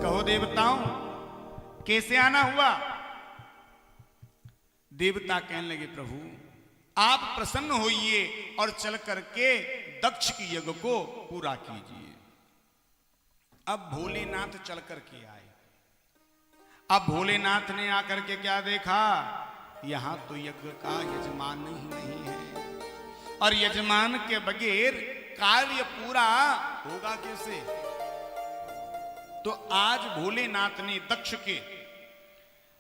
कहो देवताओं कैसे आना हुआ? देवता कहने लगे, प्रभु आप प्रसन्न होइए और चल करके दक्ष की यज्ञ को पूरा कीजिए। अब भोलेनाथ चल करके आए। अब भोलेनाथ ने आकर के क्या देखा? यहां तो यज्ञ का यजमान ही नहीं है, और यजमान के बगैर कार्य पूरा होगा कैसे? तो आज भोलेनाथ ने दक्ष के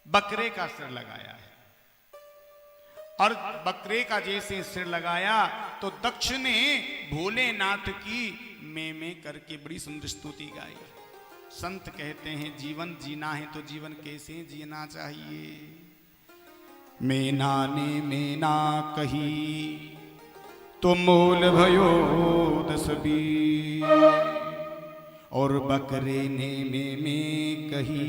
बकरे का सिर लगाया है, और बकरे का जैसे सिर लगाया तो दक्ष ने भोलेनाथ की में करके बड़ी सुंदर स्तुति गाई। संत कहते हैं जीवन जीना है तो जीवन कैसे जीना चाहिए? मेना ने मेना कही तो मोल भयो 10 बीस, और बकरे ने में कही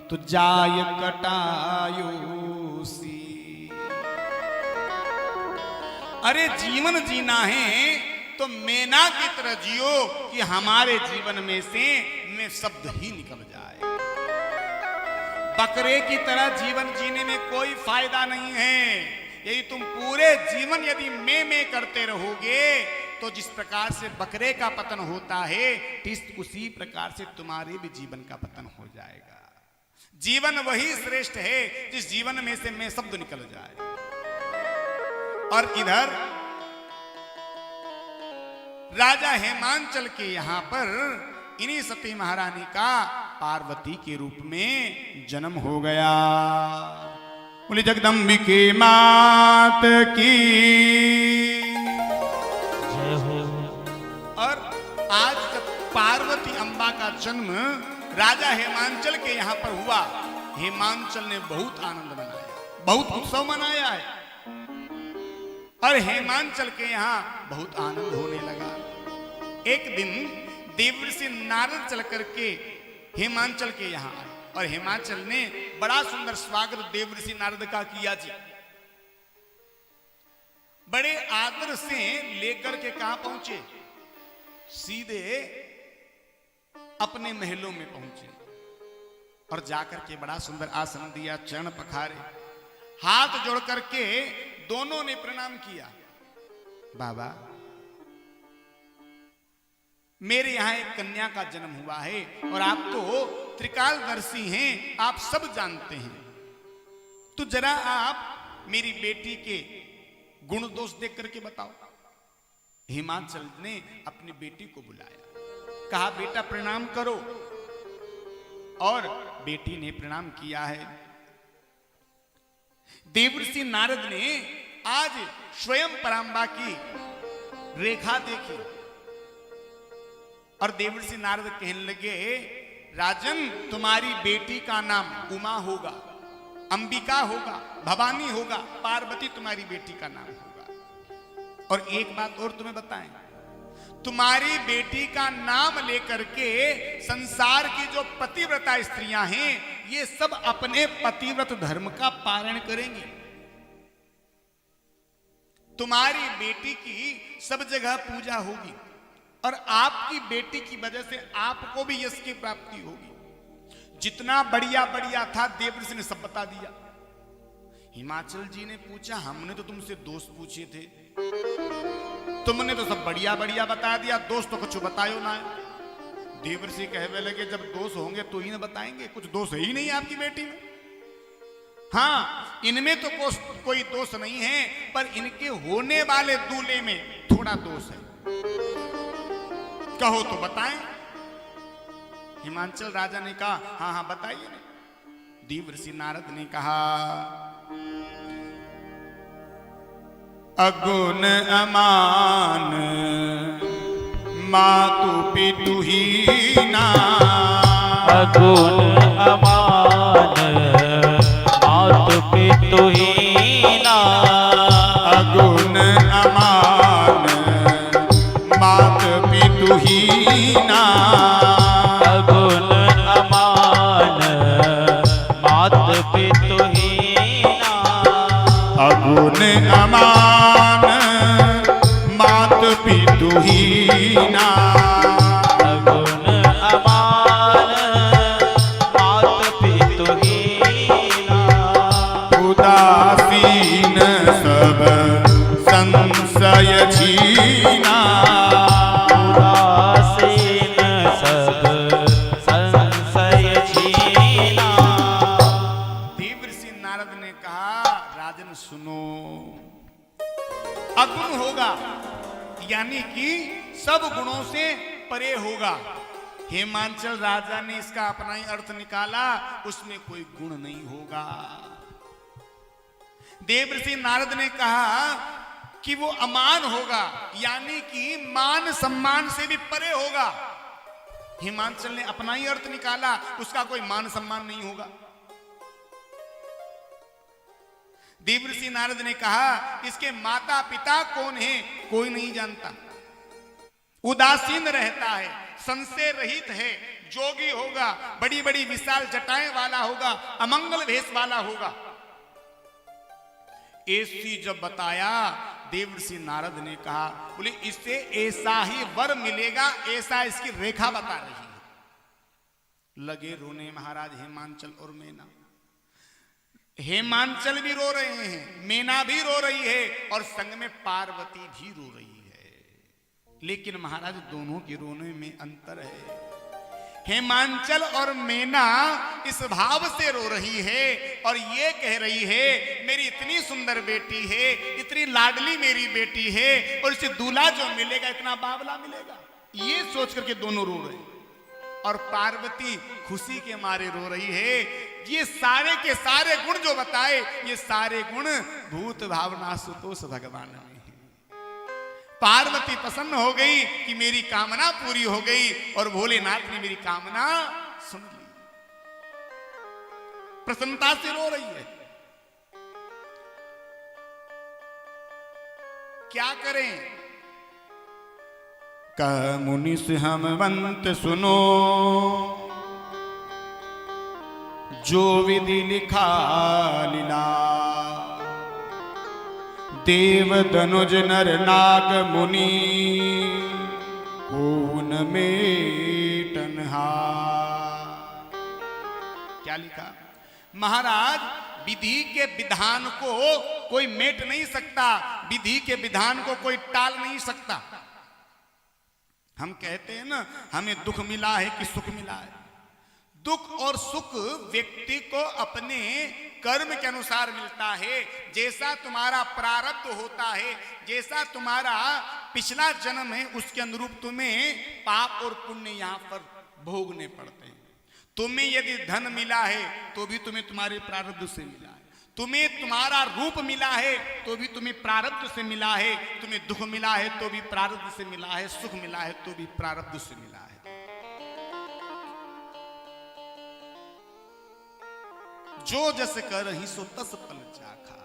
तो जाय कटायो सी। अरे जीवन जीना है तो मेना की तरह जियो कि हमारे जीवन में से में शब्द ही निकल जाए। बकरे की तरह जीवन जीने में कोई फायदा नहीं है। यदि तुम पूरे जीवन यदि में करते रहोगे तो जिस प्रकार से बकरे का पतन होता है ठीक उसी प्रकार से तुम्हारे भी जीवन का पतन हो जाएगा। जीवन वही श्रेष्ठ है जिस जीवन में से मैं शब्द निकल जाए। और इधर राजा हेमांचल के यहां पर इन्हीं सती महारानी का पार्वती के रूप में जन्म हो गया। बोले जगदम्बिके मात की। और आज जब पार्वती अम्बा का जन्म राजा हेमांचल के यहां पर हुआ, हेमांचल ने बहुत आनंद मनाया, बहुत उत्सव मनाया है। और हेमांचल के यहां बहुत आनंद होने लगा। एक दिन देवर्षि नारद चल करके हेमांचल के यहां आए और हेमांचल ने बड़ा सुंदर स्वागत देवर्षि नारद का किया जी। बड़े आदर से लेकर के कहां पहुंचे, सीधे अपने महलों में पहुंचे और जाकर के बड़ा सुंदर आसन दिया, चरण पखारे, हाथ जोड़ करके दोनों ने प्रणाम किया। बाबा मेरे यहां एक कन्या का जन्म हुआ है और आप तो त्रिकालदर्शी हैं, आप सब जानते हैं, तो जरा आप मेरी बेटी के गुण दोष देख करके बताओ। हिमांचल ने अपनी बेटी को बुलाया, कहा बेटा प्रणाम करो। और बेटी ने प्रणाम किया है। देवर्षि नारद ने आज स्वयं परांबा की रेखा देखी और देवर्षि नारद कहने लगे, राजन तुम्हारी बेटी का नाम उमा होगा, अंबिका होगा, भवानी होगा, पार्वती तुम्हारी बेटी का नाम होगा। और एक बात और तुम्हें बताएं, तुम्हारी बेटी का नाम लेकर के संसार की जो पतिव्रता स्त्रियां हैं ये सब अपने पतिव्रत धर्म का पालन करेंगी। तुम्हारी बेटी की सब जगह पूजा होगी और आपकी बेटी की वजह से आपको भी यश की प्राप्ति होगी। जितना बढ़िया बढ़िया था देवर्षि ने सब बता दिया। हिमाचल जी ने पूछा, हमने तो तुमसे दोष पूछे थे, तुमने तो सब बढ़िया बढ़िया बता दिया, दोष तो कुछ बतायो ना। देवर्षि कहने लगे, जब दोष होंगे तो ही ना बताएंगे, कुछ दोष है ही नहीं आपकी बेटी में। हाँ इनमें तो कोई दोष नहीं है, पर इनके होने वाले दूल्हे में थोड़ा दोष है, कहो तो बताएं। हिमांचल राजा ने कहा, हाँ हाँ बताइए ना। देवर्षि नारद ने कहा, अगुण अमान मातु पितु हीना। अगुण अमान मातु पितु हीना। अगुण अमान मातु पितु हीना। अगुण अमान मातु पितु हीना। अगुण अमान मातु पितु हीना। अगुण अमान मातु पितु हीना। उदासीन सब संशय छीना। उदासीन सब संशय छीना। देवर्षि नारद ने कहा, राजन सुनो, अगुण होगा यानी कि सब गुणों से परे होगा। हेमांचल राजा ने इसका अपना ही अर्थ निकाला, उसमें कोई गुण नहीं होगा। देवर्षि नारद ने कहा कि वो अमान होगा यानी कि मान सम्मान से भी परे होगा। हिमांचल ने अपना ही अर्थ निकाला, उसका कोई मान सम्मान नहीं होगा। देवर्षि नारद ने कहा इसके माता पिता कौन है, कोई नहीं जानता। उदासीन रहता है, संशय रहित है, जोगी होगा, बड़ी बड़ी विशाल जटाएं वाला होगा, अमंगल भेष वाला होगा। ऐसी जब बताया देवर्षि नारद ने कहा, बोले इससे ऐसा ही वर मिलेगा, ऐसा इसकी रेखा बता रही है। लगे रोने महाराज हेमांचल और मैना। हेमांचल भी रो रहे हैं, मैना भी रो रही है और संग में पार्वती भी रो रही है। लेकिन महाराज दोनों के रोने में अंतर है। हेमांचल और मैना इस भाव से रो रही है और ये कह रही है मेरी इतनी सुंदर बेटी है, इतनी लाडली मेरी बेटी है और इसे दूल्हा जो मिलेगा इतना बावला मिलेगा, ये सोच करके दोनों रो रहे हैं। और पार्वती खुशी के मारे रो रही है। ये सारे के सारे गुण जो बताए, ये सारे गुण भूत भावना सुतोष भगवान में है। पार्वती प्रसन्न हो गई कि मेरी कामना पूरी हो गई और भोलेनाथ ने मेरी कामना सुन ली, प्रसन्नता से रो रही है। क्या करें? कह मुनिस हमवंत सुनो, जो विधि लिखा लीला, देव धनुज नर नाग मुनि, कौन में तन्हा। क्या लिखा? महाराज विधि के विधान को कोई मेट नहीं सकता, विधि के विधान को कोई टाल नहीं सकता। हम कहते हैं ना हमें दुख मिला है कि सुख मिला है। दुख और सुख व्यक्ति को अपने कर्म के अनुसार मिलता है। जैसा तुम्हारा प्रारब्ध होता है, जैसा तुम्हारा पिछला जन्म है, उसके अनुरूप तुम्हें पाप और पुण्य यहां पर भोगने पड़ते हैं। तुम्हें यदि धन मिला है तो भी तुम्हें तुम्हारे प्रारब्ध से मिला है, तुम्हें तुम्हारा रूप मिला है तो भी तुम्हें प्रारब्ध से मिला है, तुम्हें दुख मिला है तो भी प्रारब्ध से मिला है, सुख मिला है तो भी प्रारब्ध से मिला है। जो जस करहि सो तस फल चाखा।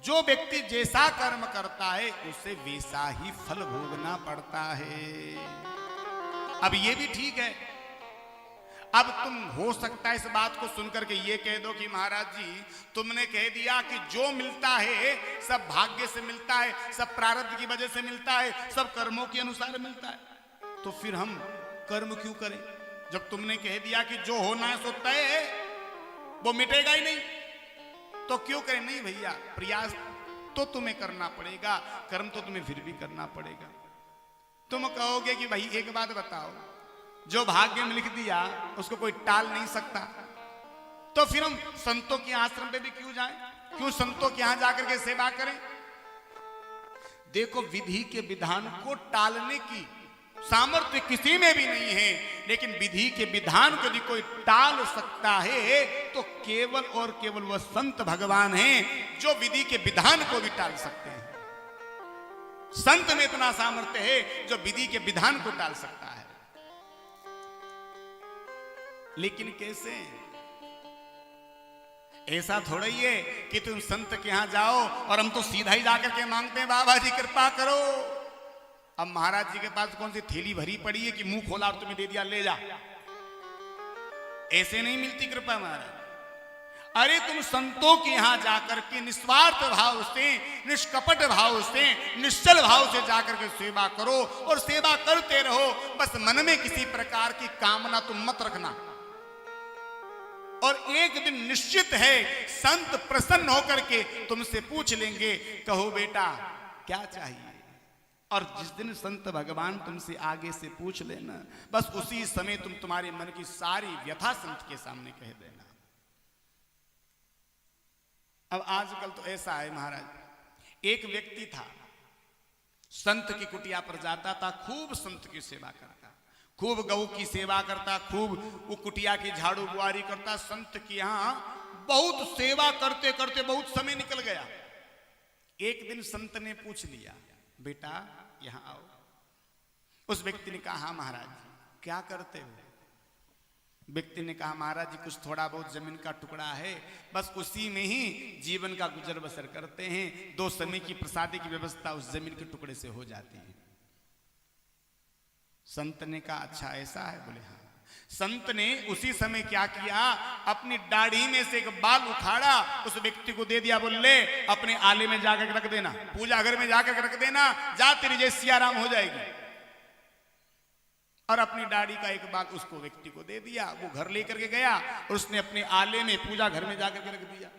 जो व्यक्ति जैसा कर्म करता है उसे वैसा ही फल भोगना पड़ता है। अब ये भी ठीक है। अब तुम हो सकता है इस बात को सुनकर के ये कह दो कि महाराज जी तुमने कह दिया कि जो मिलता है सब भाग्य से मिलता है, सब प्रारब्ध की वजह से मिलता है, सब कर्मों के अनुसार मिलता है, तो फिर हम कर्म क्यों करें? जब तुमने कह दिया कि जो होना है सो तय है, वो मिटेगा ही नहीं, तो क्यों करें? नहीं भैया, प्रयास तो तुम्हें करना पड़ेगा, कर्म तो तुम्हें फिर भी करना पड़ेगा। तुम कहोगे कि भाई एक बात बताओ, जो भाग्य में लिख दिया उसको कोई टाल नहीं सकता, तो फिर हम संतों के आश्रम पे भी क्यों जाएं? क्यों संतों के यहां जाकर के सेवा करें? देखो, विधि के विधान को टालने की सामर्थ्य किसी में भी नहीं है, लेकिन विधि के विधान को यदि कोई टाल सकता है तो केवल और केवल वह संत भगवान हैं जो विधि के विधान को भी टाल सकते हैं। संत में इतना सामर्थ्य है जो विधि के विधान को टाल सकता है। लेकिन कैसे? ऐसा थोड़ा ही है कि तुम संत के यहां जाओ और हम तो सीधा ही जाकर के मांगते हैं बाबा जी कृपा करो। अब महाराज जी के पास कौन सी थैली भरी पड़ी है कि मुंह खोला और तुम्हें दे दिया ले जा? ऐसे नहीं मिलती कृपा महाराज। अरे तुम संतों के यहां जाकर के निस्वार्थ भाव से, निष्कपट भाव से, निश्चल भाव से जाकर के सेवा करो और सेवा करते रहो। बस मन में किसी प्रकार की कामना तुम मत रखना। और एक दिन निश्चित है संत प्रसन्न होकर के तुमसे पूछ लेंगे, कहो बेटा क्या चाहिए? और जिस दिन संत भगवान तुमसे आगे से पूछ लेना, बस उसी समय तुम तुम्हारे मन की सारी व्यथा संत के सामने कह देना। अब आजकल तो ऐसा है महाराज, एक व्यक्ति था, संत की कुटिया पर जाता था, खूब संत की सेवा करता, खूब गऊ की सेवा करता, खूब वो कुटिया की झाड़ू बुआरी करता। संत की यहां बहुत सेवा करते करते बहुत समय निकल गया। एक दिन संत ने पूछ लिया, बेटा यहां आओ। उस व्यक्ति ने कहा, हाँ महाराज क्या करते हो? व्यक्ति ने कहा महाराज जी कुछ थोड़ा बहुत जमीन का टुकड़ा है, बस उसी में ही जीवन का गुजर बसर करते हैं, 2 समय की प्रसादी की व्यवस्था उस जमीन के टुकड़े से हो जाती है। संत ने कहा अच्छा ऐसा है? बोले हाँ। संत ने उसी समय क्या किया, अपनी दाढ़ी में से एक बाल उखाड़ा, उस व्यक्ति को दे दिया, बोले अपने आले में जाकर रख देना, पूजा घर में जाकर रख देना, जा तेरी जय सियाराम हो जाएगी। और अपनी दाढ़ी का एक बाल उसको व्यक्ति को दे दिया, वो घर लेकर के गया और उसने अपने आले में पूजा घर में जाकर के रख दिया।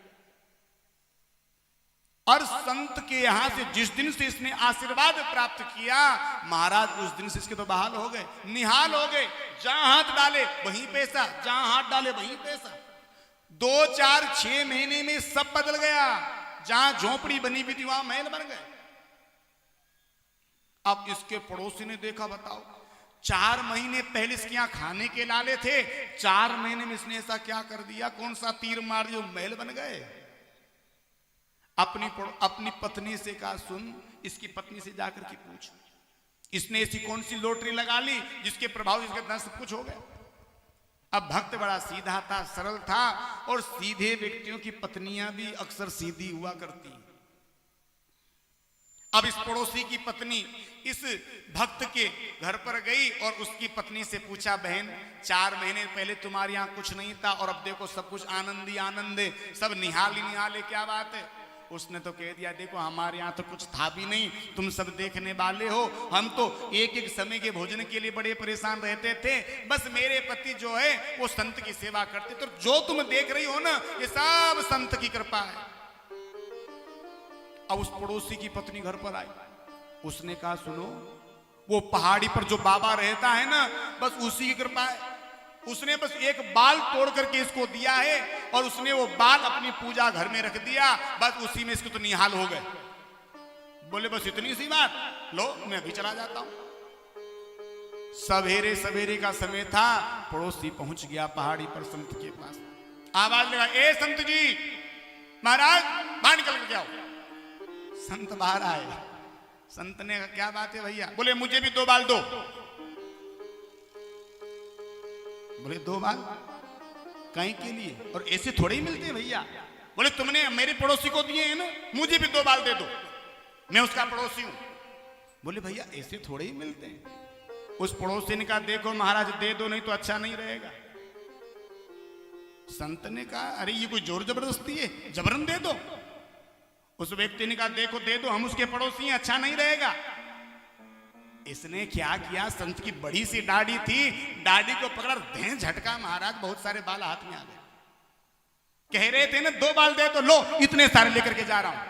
और संत के यहां से जिस दिन से इसने आशीर्वाद प्राप्त किया, महाराज उस दिन से इसके तो बहाल हो गए, निहाल हो गए। जहां हाथ डाले वहीं पैसा, जहां हाथ डाले वहीं पैसा। 2, 4, 6 महीने में सब बदल गया। जहां झोपड़ी बनी हुई थी वहां महल बन गए। अब इसके पड़ोसी ने देखा, बताओ 4 महीने पहले इसके यहां खाने के लाले थे, 4 महीने में इसने ऐसा क्या कर दिया, कौन सा तीर मार दिया, महल बन गए। अपनी पत्नी से कहा सुन, इसकी पत्नी से जाकर के पूछ, इसने ऐसी कौन सी लॉटरी लगा ली जिसके प्रभाव इसका इतना सब कुछ हो गया। अब भक्त बड़ा सीधा था, सरल था, और सीधे व्यक्तियों की पत्नियां भी अक्सर सीधी हुआ करती। अब इस पड़ोसी की पत्नी इस भक्त के घर पर गई और उसकी पत्नी से पूछा, बहन 4 महीने पहले तुम्हारे यहाँ कुछ नहीं था और अब देखो सब कुछ आनंद ही आनंद है, सब निहाल ही निहाल है, क्या बात है। उसने तो कह दिया, देखो हमारे यहाँ तो कुछ था भी नहीं, तुम सब देखने वाले हो, हम तो एक एक समय के भोजन के लिए बड़े परेशान रहते थे, बस मेरे पति जो है वो संत की सेवा करते, तो जो तुम देख रही हो ना ये सब संत की कृपा है। अब उस पड़ोसी की पत्नी घर पर आई, उसने कहा सुनो, वो पहाड़ी पर जो बाबा रहता है ना, बस उसी की कृपा है, उसने बस एक बाल तोड़ करके इसको दिया है और उसने वो बाल अपनी पूजा घर में रख दिया, बस उसी में इसको तो निहाल हो गए। बोले बस इतनी सी बात, लो मैं अभी चला जाता हूं। सवेरे सवेरे का समय था, पड़ोसी पहुंच गया पहाड़ी पर संत के पास, आवाज लगा, ए संत जी, महाराज बाहर निकल के आओ। संत बाहर आए। संत ने कहा क्या बात है भैया? बोले मुझे भी 2 बाल दो। बोले 2 बाल कहीं के लिए, और ऐसे थोड़े ही मिलते हैं भैया। बोले तुमने मेरे पड़ोसी को दिए हैं ना, मुझे भी 2 बाल दे दो, मैं उसका पड़ोसी हूं। बोले भैया ऐसे थोड़े ही मिलते हैं। उस पड़ोसी ने कहा देखो महाराज दे दो, नहीं तो अच्छा नहीं रहेगा। संत ने कहा अरे ये कोई जोर जबरदस्ती है, जबरन दे दो। उस व्यक्ति ने कहा देखो दे दो, हम उसके पड़ोसी हैं, अच्छा नहीं रहेगा। इसने क्या किया, संत की बड़ी सी दाढ़ी थी, दाढ़ी को पकड़ा, धैं झटका, महाराज बहुत सारे बाल हाथ में आ गए। कह रहे थे ना 2 बाल दे तो लो, इतने सारे लेकर के जा रहा हूं।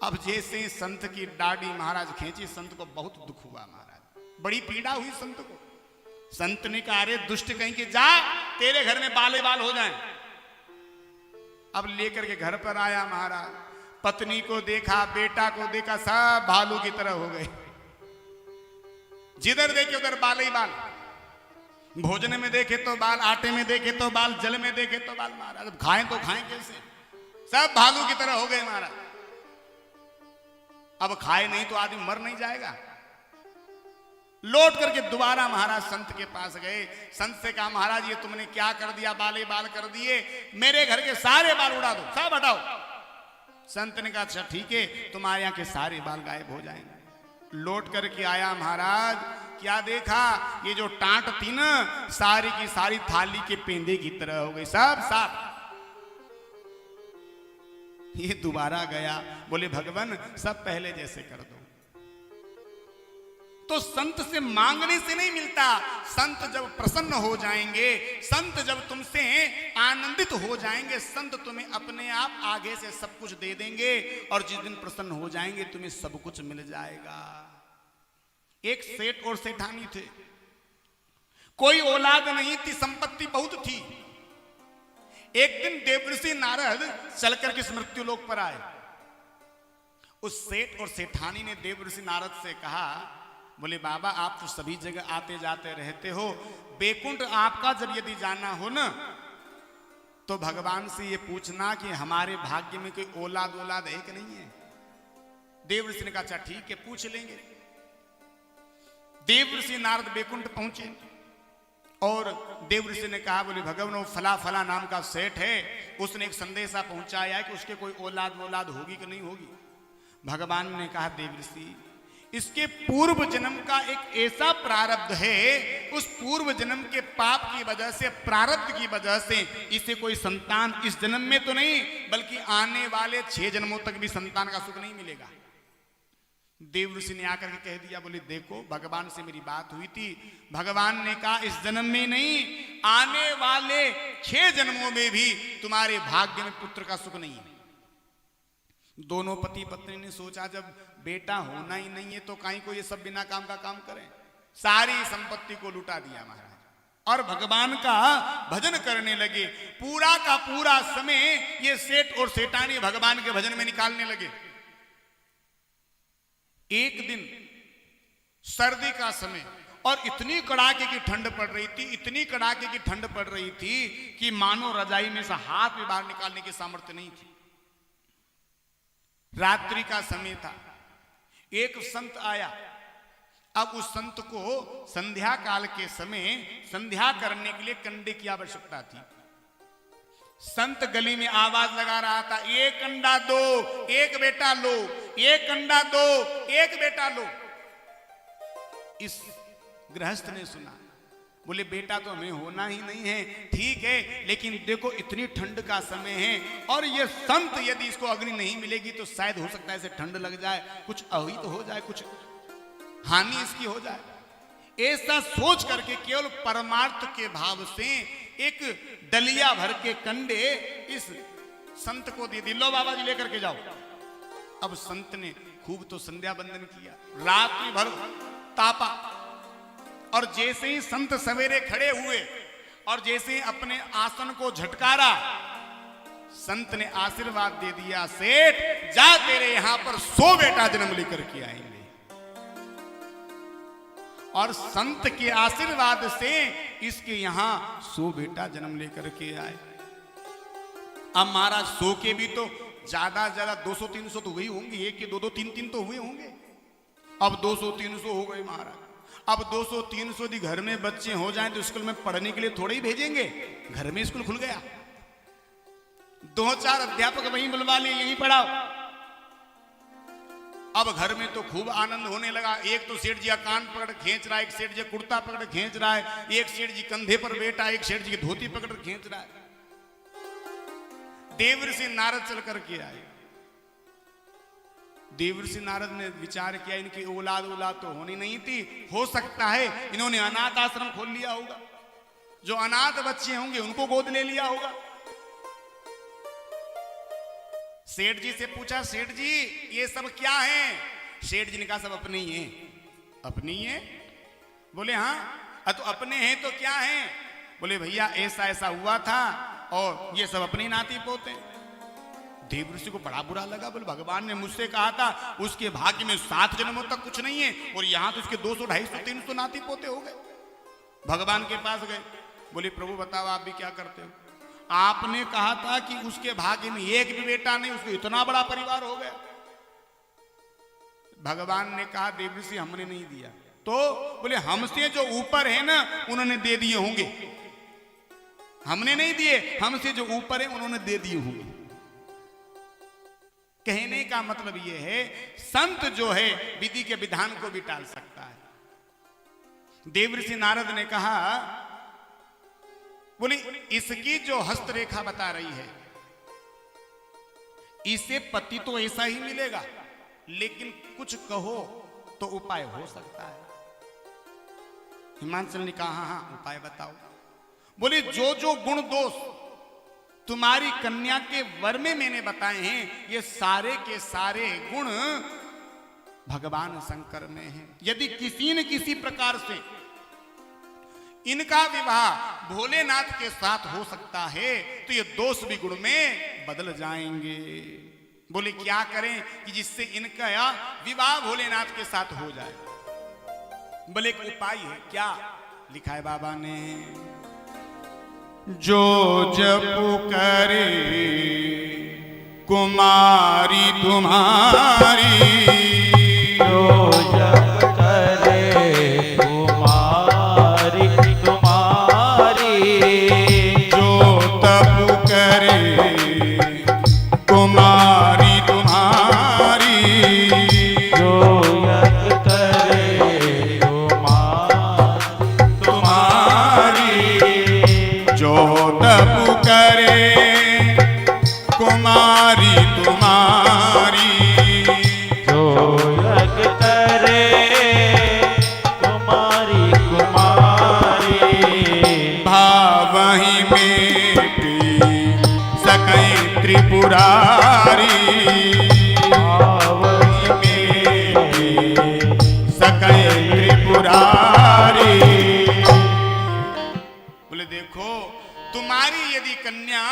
अब जैसे संत की दाढ़ी महाराज खींची, संत को बहुत दुख हुआ, महाराज बड़ी पीड़ा हुई संत को। संत ने कहा अरे दुष्ट कहीं के जा, तेरे घर में बाले बाल हो जाएं। अब लेकर के घर पर आया महाराज, पत्नी को देखा, बेटा को देखा, सब भालू की तरह हो गए, जिधर देखे उधर बाल ही बाल, भोजन में देखे तो बाल, आटे में देखे तो बाल, जल में देखे तो बाल। महाराज अब खाएं तो खाएं कैसे, सब भालू की तरह हो गए महाराज। अब खाए नहीं तो आदमी मर नहीं जाएगा। लौट करके दोबारा महाराज संत के पास गए। संत से कहा महाराज ये तुमने क्या कर दिया, बाले बाल कर दिए, मेरे घर के सारे बाल उड़ा दो, सब हटाओ। संत ने कहा अच्छा ठीक है, तुम्हारे यहाँ के सारे बाल गायब हो जाएंगे। लौट करके आया महाराज, क्या देखा, ये जो टांट थी ना सारी की सारी थाली के पेंदे की तरह हो गई, सब साफ। ये दोबारा गया, बोले भगवान सब पहले जैसे कर दो। तो संत से मांगने से नहीं मिलता, संत जब प्रसन्न हो जाएंगे, संत जब तुमसे आनंदित हो जाएंगे, संत तुम्हें अपने आप आगे से सब कुछ दे देंगे, और जिस दिन प्रसन्न हो जाएंगे तुम्हें सब कुछ मिल जाएगा। एक सेठ और सेठानी थे, कोई औलाद नहीं थी, संपत्ति बहुत थी। एक दिन देवर्षि नारद चलकर के मृत्यु लोक पर आए। उस सेठ और सेठानी ने देवर्षि नारद से कहा, बोले बाबा आप तो सभी जगह आते जाते रहते हो, बैकुंठ आपका जब यदि जाना हो ना तो भगवान से ये पूछना कि हमारे भाग्य में कोई औलाद है कि नहीं है। देवर्षि ने कहा अच्छा ठीक है पूछ लेंगे। देवर्षि नारद बैकुंठ पहुंचे और देव ऋषि ने कहा, बोले भगवान वो फला फला नाम का सेठ है, उसने एक संदेशा पहुंचाया है कि उसके कोई औलाद होगी कि नहीं होगी। भगवान ने कहा, देव ऋषि इसके पूर्व जन्म का एक ऐसा प्रारब्ध है, उस पूर्व जन्म के पाप की वजह से, प्रारब्ध की वजह से इसे कोई संतान इस जन्म में तो नहीं बल्कि आने वाले 6 जन्मों तक भी संतान का सुख नहीं मिलेगा। देव ऋषि ने आकर के कह दिया, बोले देखो भगवान से मेरी बात हुई थी, भगवान ने कहा इस जन्म में नहीं आने वाले 6 जन्मों में भी तुम्हारे भाग्य में पुत्र का सुख नहीं है। दोनों पति पत्नी ने सोचा, जब बेटा होना ही नहीं है तो कहीं को ये सब बिना काम का काम करें, सारी संपत्ति को लुटा दिया महाराज और भगवान का भजन करने लगे। पूरा का पूरा समय ये सेठ और सेठानी भगवान के भजन में निकालने लगे। एक दिन सर्दी का समय और इतनी कड़ाके की ठंड पड़ रही थी, इतनी कड़ाके की ठंड पड़ रही थी कि मानो रजाई में से हाथ भी बाहर निकालने की सामर्थ्य नहीं थी। रात्रि का समय था, एक संत आया। अब उस संत को संध्या काल के समय संध्या करने के लिए कंडे की आवश्यकता थी। संत गली में आवाज लगा रहा था, एक अंडा दो, एक बेटा लो, एक अंडा दो, एक बेटा लो। इस गृहस्थ ने सुना, बोले बेटा तो हमें होना ही नहीं है, ठीक है, लेकिन देखो इतनी ठंड का समय है और ये संत यदि इसको अग्नि नहीं मिलेगी तो शायद हो सकता है इसे ठंड लग जाए, कुछ अहित हो जाए, कुछ हानि इसकी हो जाए। ऐसा सोच करके केवल परमार्थ के भाव से एक डलिया भर के कंडे इस संत को दे दी, लो बाबा जी लेकर के जाओ। अब संत ने खूब तो संध्या बंदन किया, रात्रि भर तापा और जैसे ही संत सवेरे खड़े हुए और जैसे ही अपने आसन को झटकारा, संत ने आशीर्वाद दे दिया, सेठ जा तेरे यहां पर 100 बेटा जन्म लेकर के आएंगे। और संत के आशीर्वाद से इसके यहां 100 बेटा जन्म लेकर के आए। अब महाराज 100 के भी तो ज्यादा ज्यादा 200-300 तो हुए होंगे, एक के 2-2, 3-3 तो हुए होंगे। अब 200-300 हो गए महाराज। अब 200-300 यदि घर में बच्चे हो जाएं तो स्कूल में पढ़ने के लिए थोड़े ही भेजेंगे, घर में स्कूल खुल गया, 2-4 अध्यापक वहीं बुलवा लिए, यहीं पढ़ाओ। अब घर में तो खूब आनंद होने लगा। एक तो सेठ जी का कान पकड़ खींच रहा है, एक सेठ जी कुर्ता पकड़ खींच रहा है, एक सेठ जी कंधे पर बैठा, एक सेठ जी की धोती पकड़ खींच रहा है। देवर्षि नारद चल करके आए। देवर्षि नारद ने विचार किया, इनकी औलाद तो होनी नहीं थी, हो सकता है इन्होंने अनाथ आश्रम खोल लिया होगा, जो अनाथ बच्चे होंगे उनको गोद ले लिया होगा। सेठ जी से पूछा, सेठ जी ये सब क्या है? सेठ जी ने कहा सब अपने ही हैं। अपनी है? बोले हाँ। तो अपने हैं तो क्या है? बोले भैया ऐसा ऐसा हुआ था और ये सब अपने नाती पोते। देवर्षि को बड़ा बुरा लगा, बोले भगवान ने मुझसे कहा था उसके भाग्य में 7 जन्मों तक कुछ नहीं है और यहां तो उसके 200, 250, 300 नाती पोते हो गए। भगवान के पास गए, बोले प्रभु बताओ आप भी क्या करते हो? आपने कहा था कि उसके भाग्य में एक भी बेटा नहीं, उसको इतना बड़ा परिवार हो गया। भगवान ने कहा देवर्षि हमने नहीं दिया। तो बोले हमसे जो ऊपर है ना उन्होंने दे दिए होंगे, हमने नहीं दिए, हमसे जो ऊपर है उन्होंने दे दिए होंगे। कहने का मतलब यह है संत जो है विधि के विधान को भी टाल सकता है। देवर्षि नारद ने कहा, बोले इसकी जो हस्तरेखा बता रही है इसे पति तो ऐसा ही मिलेगा, लेकिन कुछ कहो तो उपाय हो सकता है। हिमांचल ने कहा हाँ उपाय बताओ। बोले जो जो गुण दोष तुम्हारी कन्या के वर में मैंने बताए हैं ये सारे के सारे गुण भगवान शंकर में हैं। यदि किसी न किसी प्रकार से इनका विवाह भोलेनाथ के साथ हो सकता है तो ये दोष भी गुण में बदल जाएंगे। बोले क्या करें कि जिससे इनका विवाह भोलेनाथ के साथ हो जाए? बोले एक उपाय है। क्या लिखा है बाबा ने? जो जप करे कुमारी तुम्हारी, जो जप करे कुमारी तुम्हारी, आवई मेरे सकय त्रिपुरारी। बोले देखो, तुम्हारी यदि कन्या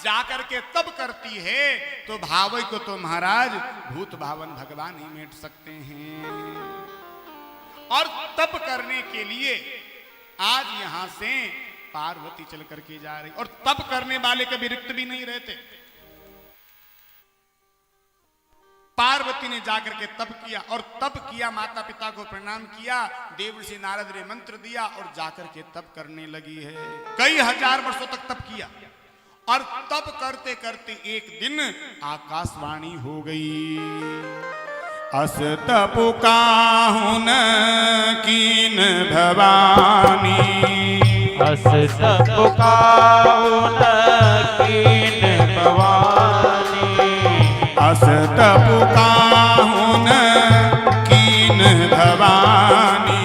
जाकर के तब करती है तो भावई को तो महाराज भूत भावन भगवान ही मेट सकते हैं। और तप करने के लिए आज यहां से पार्वती चल करके जा रही, और तप करने वाले कभी रिक्त भी नहीं रहते। पार्वती ने जाकर के तप किया, और तप किया, माता पिता को प्रणाम किया, देवर्षि नारद ने मंत्र दिया और जाकर के तप करने लगी है। कई हजार वर्षों तक तप किया, और तप करते करते एक दिन आकाशवाणी हो गई। अस तपु काहुन कीन भवानी, अस तप काहुन कीन भवानी, अस तपु काहुन कीन भवानी,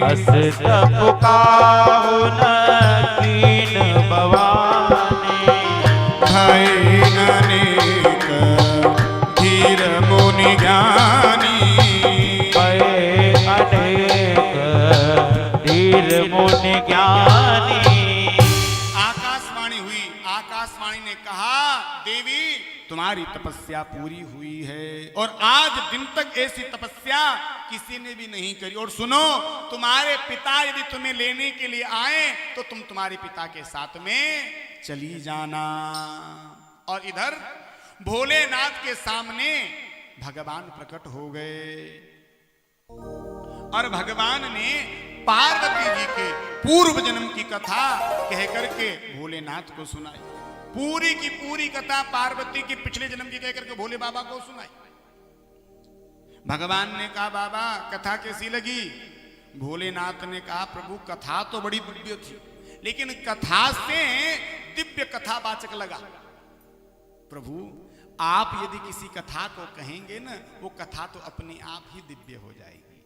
अस तप काहुन कीन भवानी, भय अनेक धीर मुनि ज्ञानी, भय अनेक धीर मुनि ज्ञानी। आकाशवाणी हुई, आकाशवाणी ने कहा देवी तुम्हारी तपस्या पूरी हुई है, और आज दिन तक ऐसी तपस्या किसी ने भी नहीं करी। और सुनो, तुम्हारे पिता यदि तुम्हें लेने के लिए आए तो तुम तुम्हारे पिता के साथ में चली जाना। और इधर भोलेनाथ के सामने भगवान प्रकट हो गए, और भगवान ने पार्वती जी के पूर्व जन्म की कथा कह करके भोलेनाथ को सुनाई। पूरी की पूरी कथा पार्वती की पिछले जन्म की कह करके भोले बाबा को सुनाई। भगवान ने कहा बाबा कथा कैसी लगी? भोलेनाथ ने कहा प्रभु कथा तो बड़ी दिव्य थी, लेकिन कथा से दिव्य कथावाचक लगा। प्रभु आप यदि किसी कथा को कहेंगे ना, वो कथा तो अपने आप ही दिव्य हो जाएगी।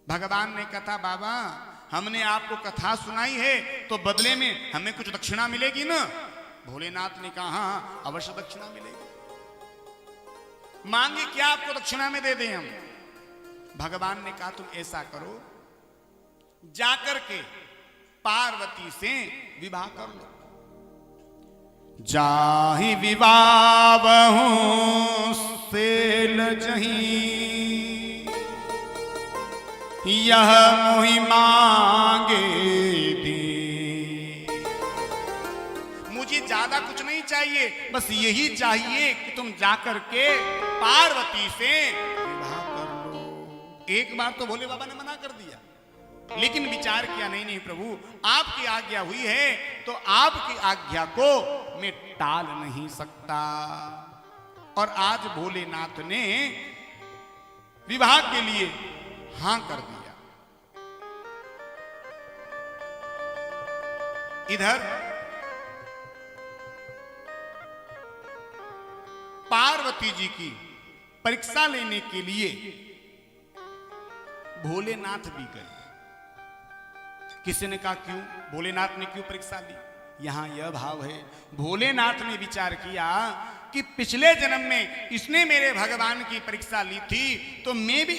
भगवान ने कहा बाबा हमने आपको कथा सुनाई है तो बदले में हमें कुछ दक्षिणा मिलेगी ना? भोलेनाथ ने कहा हाँ अवश्य दक्षिणा मिलेगी। मांगे क्या आपको दक्षिणा में दे दें हम? भगवान ने कहा तुम ऐसा करो, जाकर के पार्वती से विवाह कर लो। जाहि विवाह से लजही, यह मोहि मांगे दे। मुझे ज्यादा कुछ नहीं चाहिए, बस यही चाहिए कि तुम जाकर के पार्वती से विवाह कर लो। एक बार तो भोले बाबा ने मना कर दिया, लेकिन विचार किया नहीं नहीं प्रभु आपकी आज्ञा हुई है तो आपकी आज्ञा को मैं टाल नहीं सकता। और आज भोलेनाथ ने विवाह के लिए हां कर दिया। इधर पार्वती जी की परीक्षा लेने के लिए भोलेनाथ भी गए। किसी ने कहा क्यों? भोलेनाथ ने क्यों परीक्षा ली? यहां यह भाव है, भोलेनाथ ने विचार किया कि पिछले जन्म में इसने मेरे भगवान की परीक्षा ली थी तो मैं भी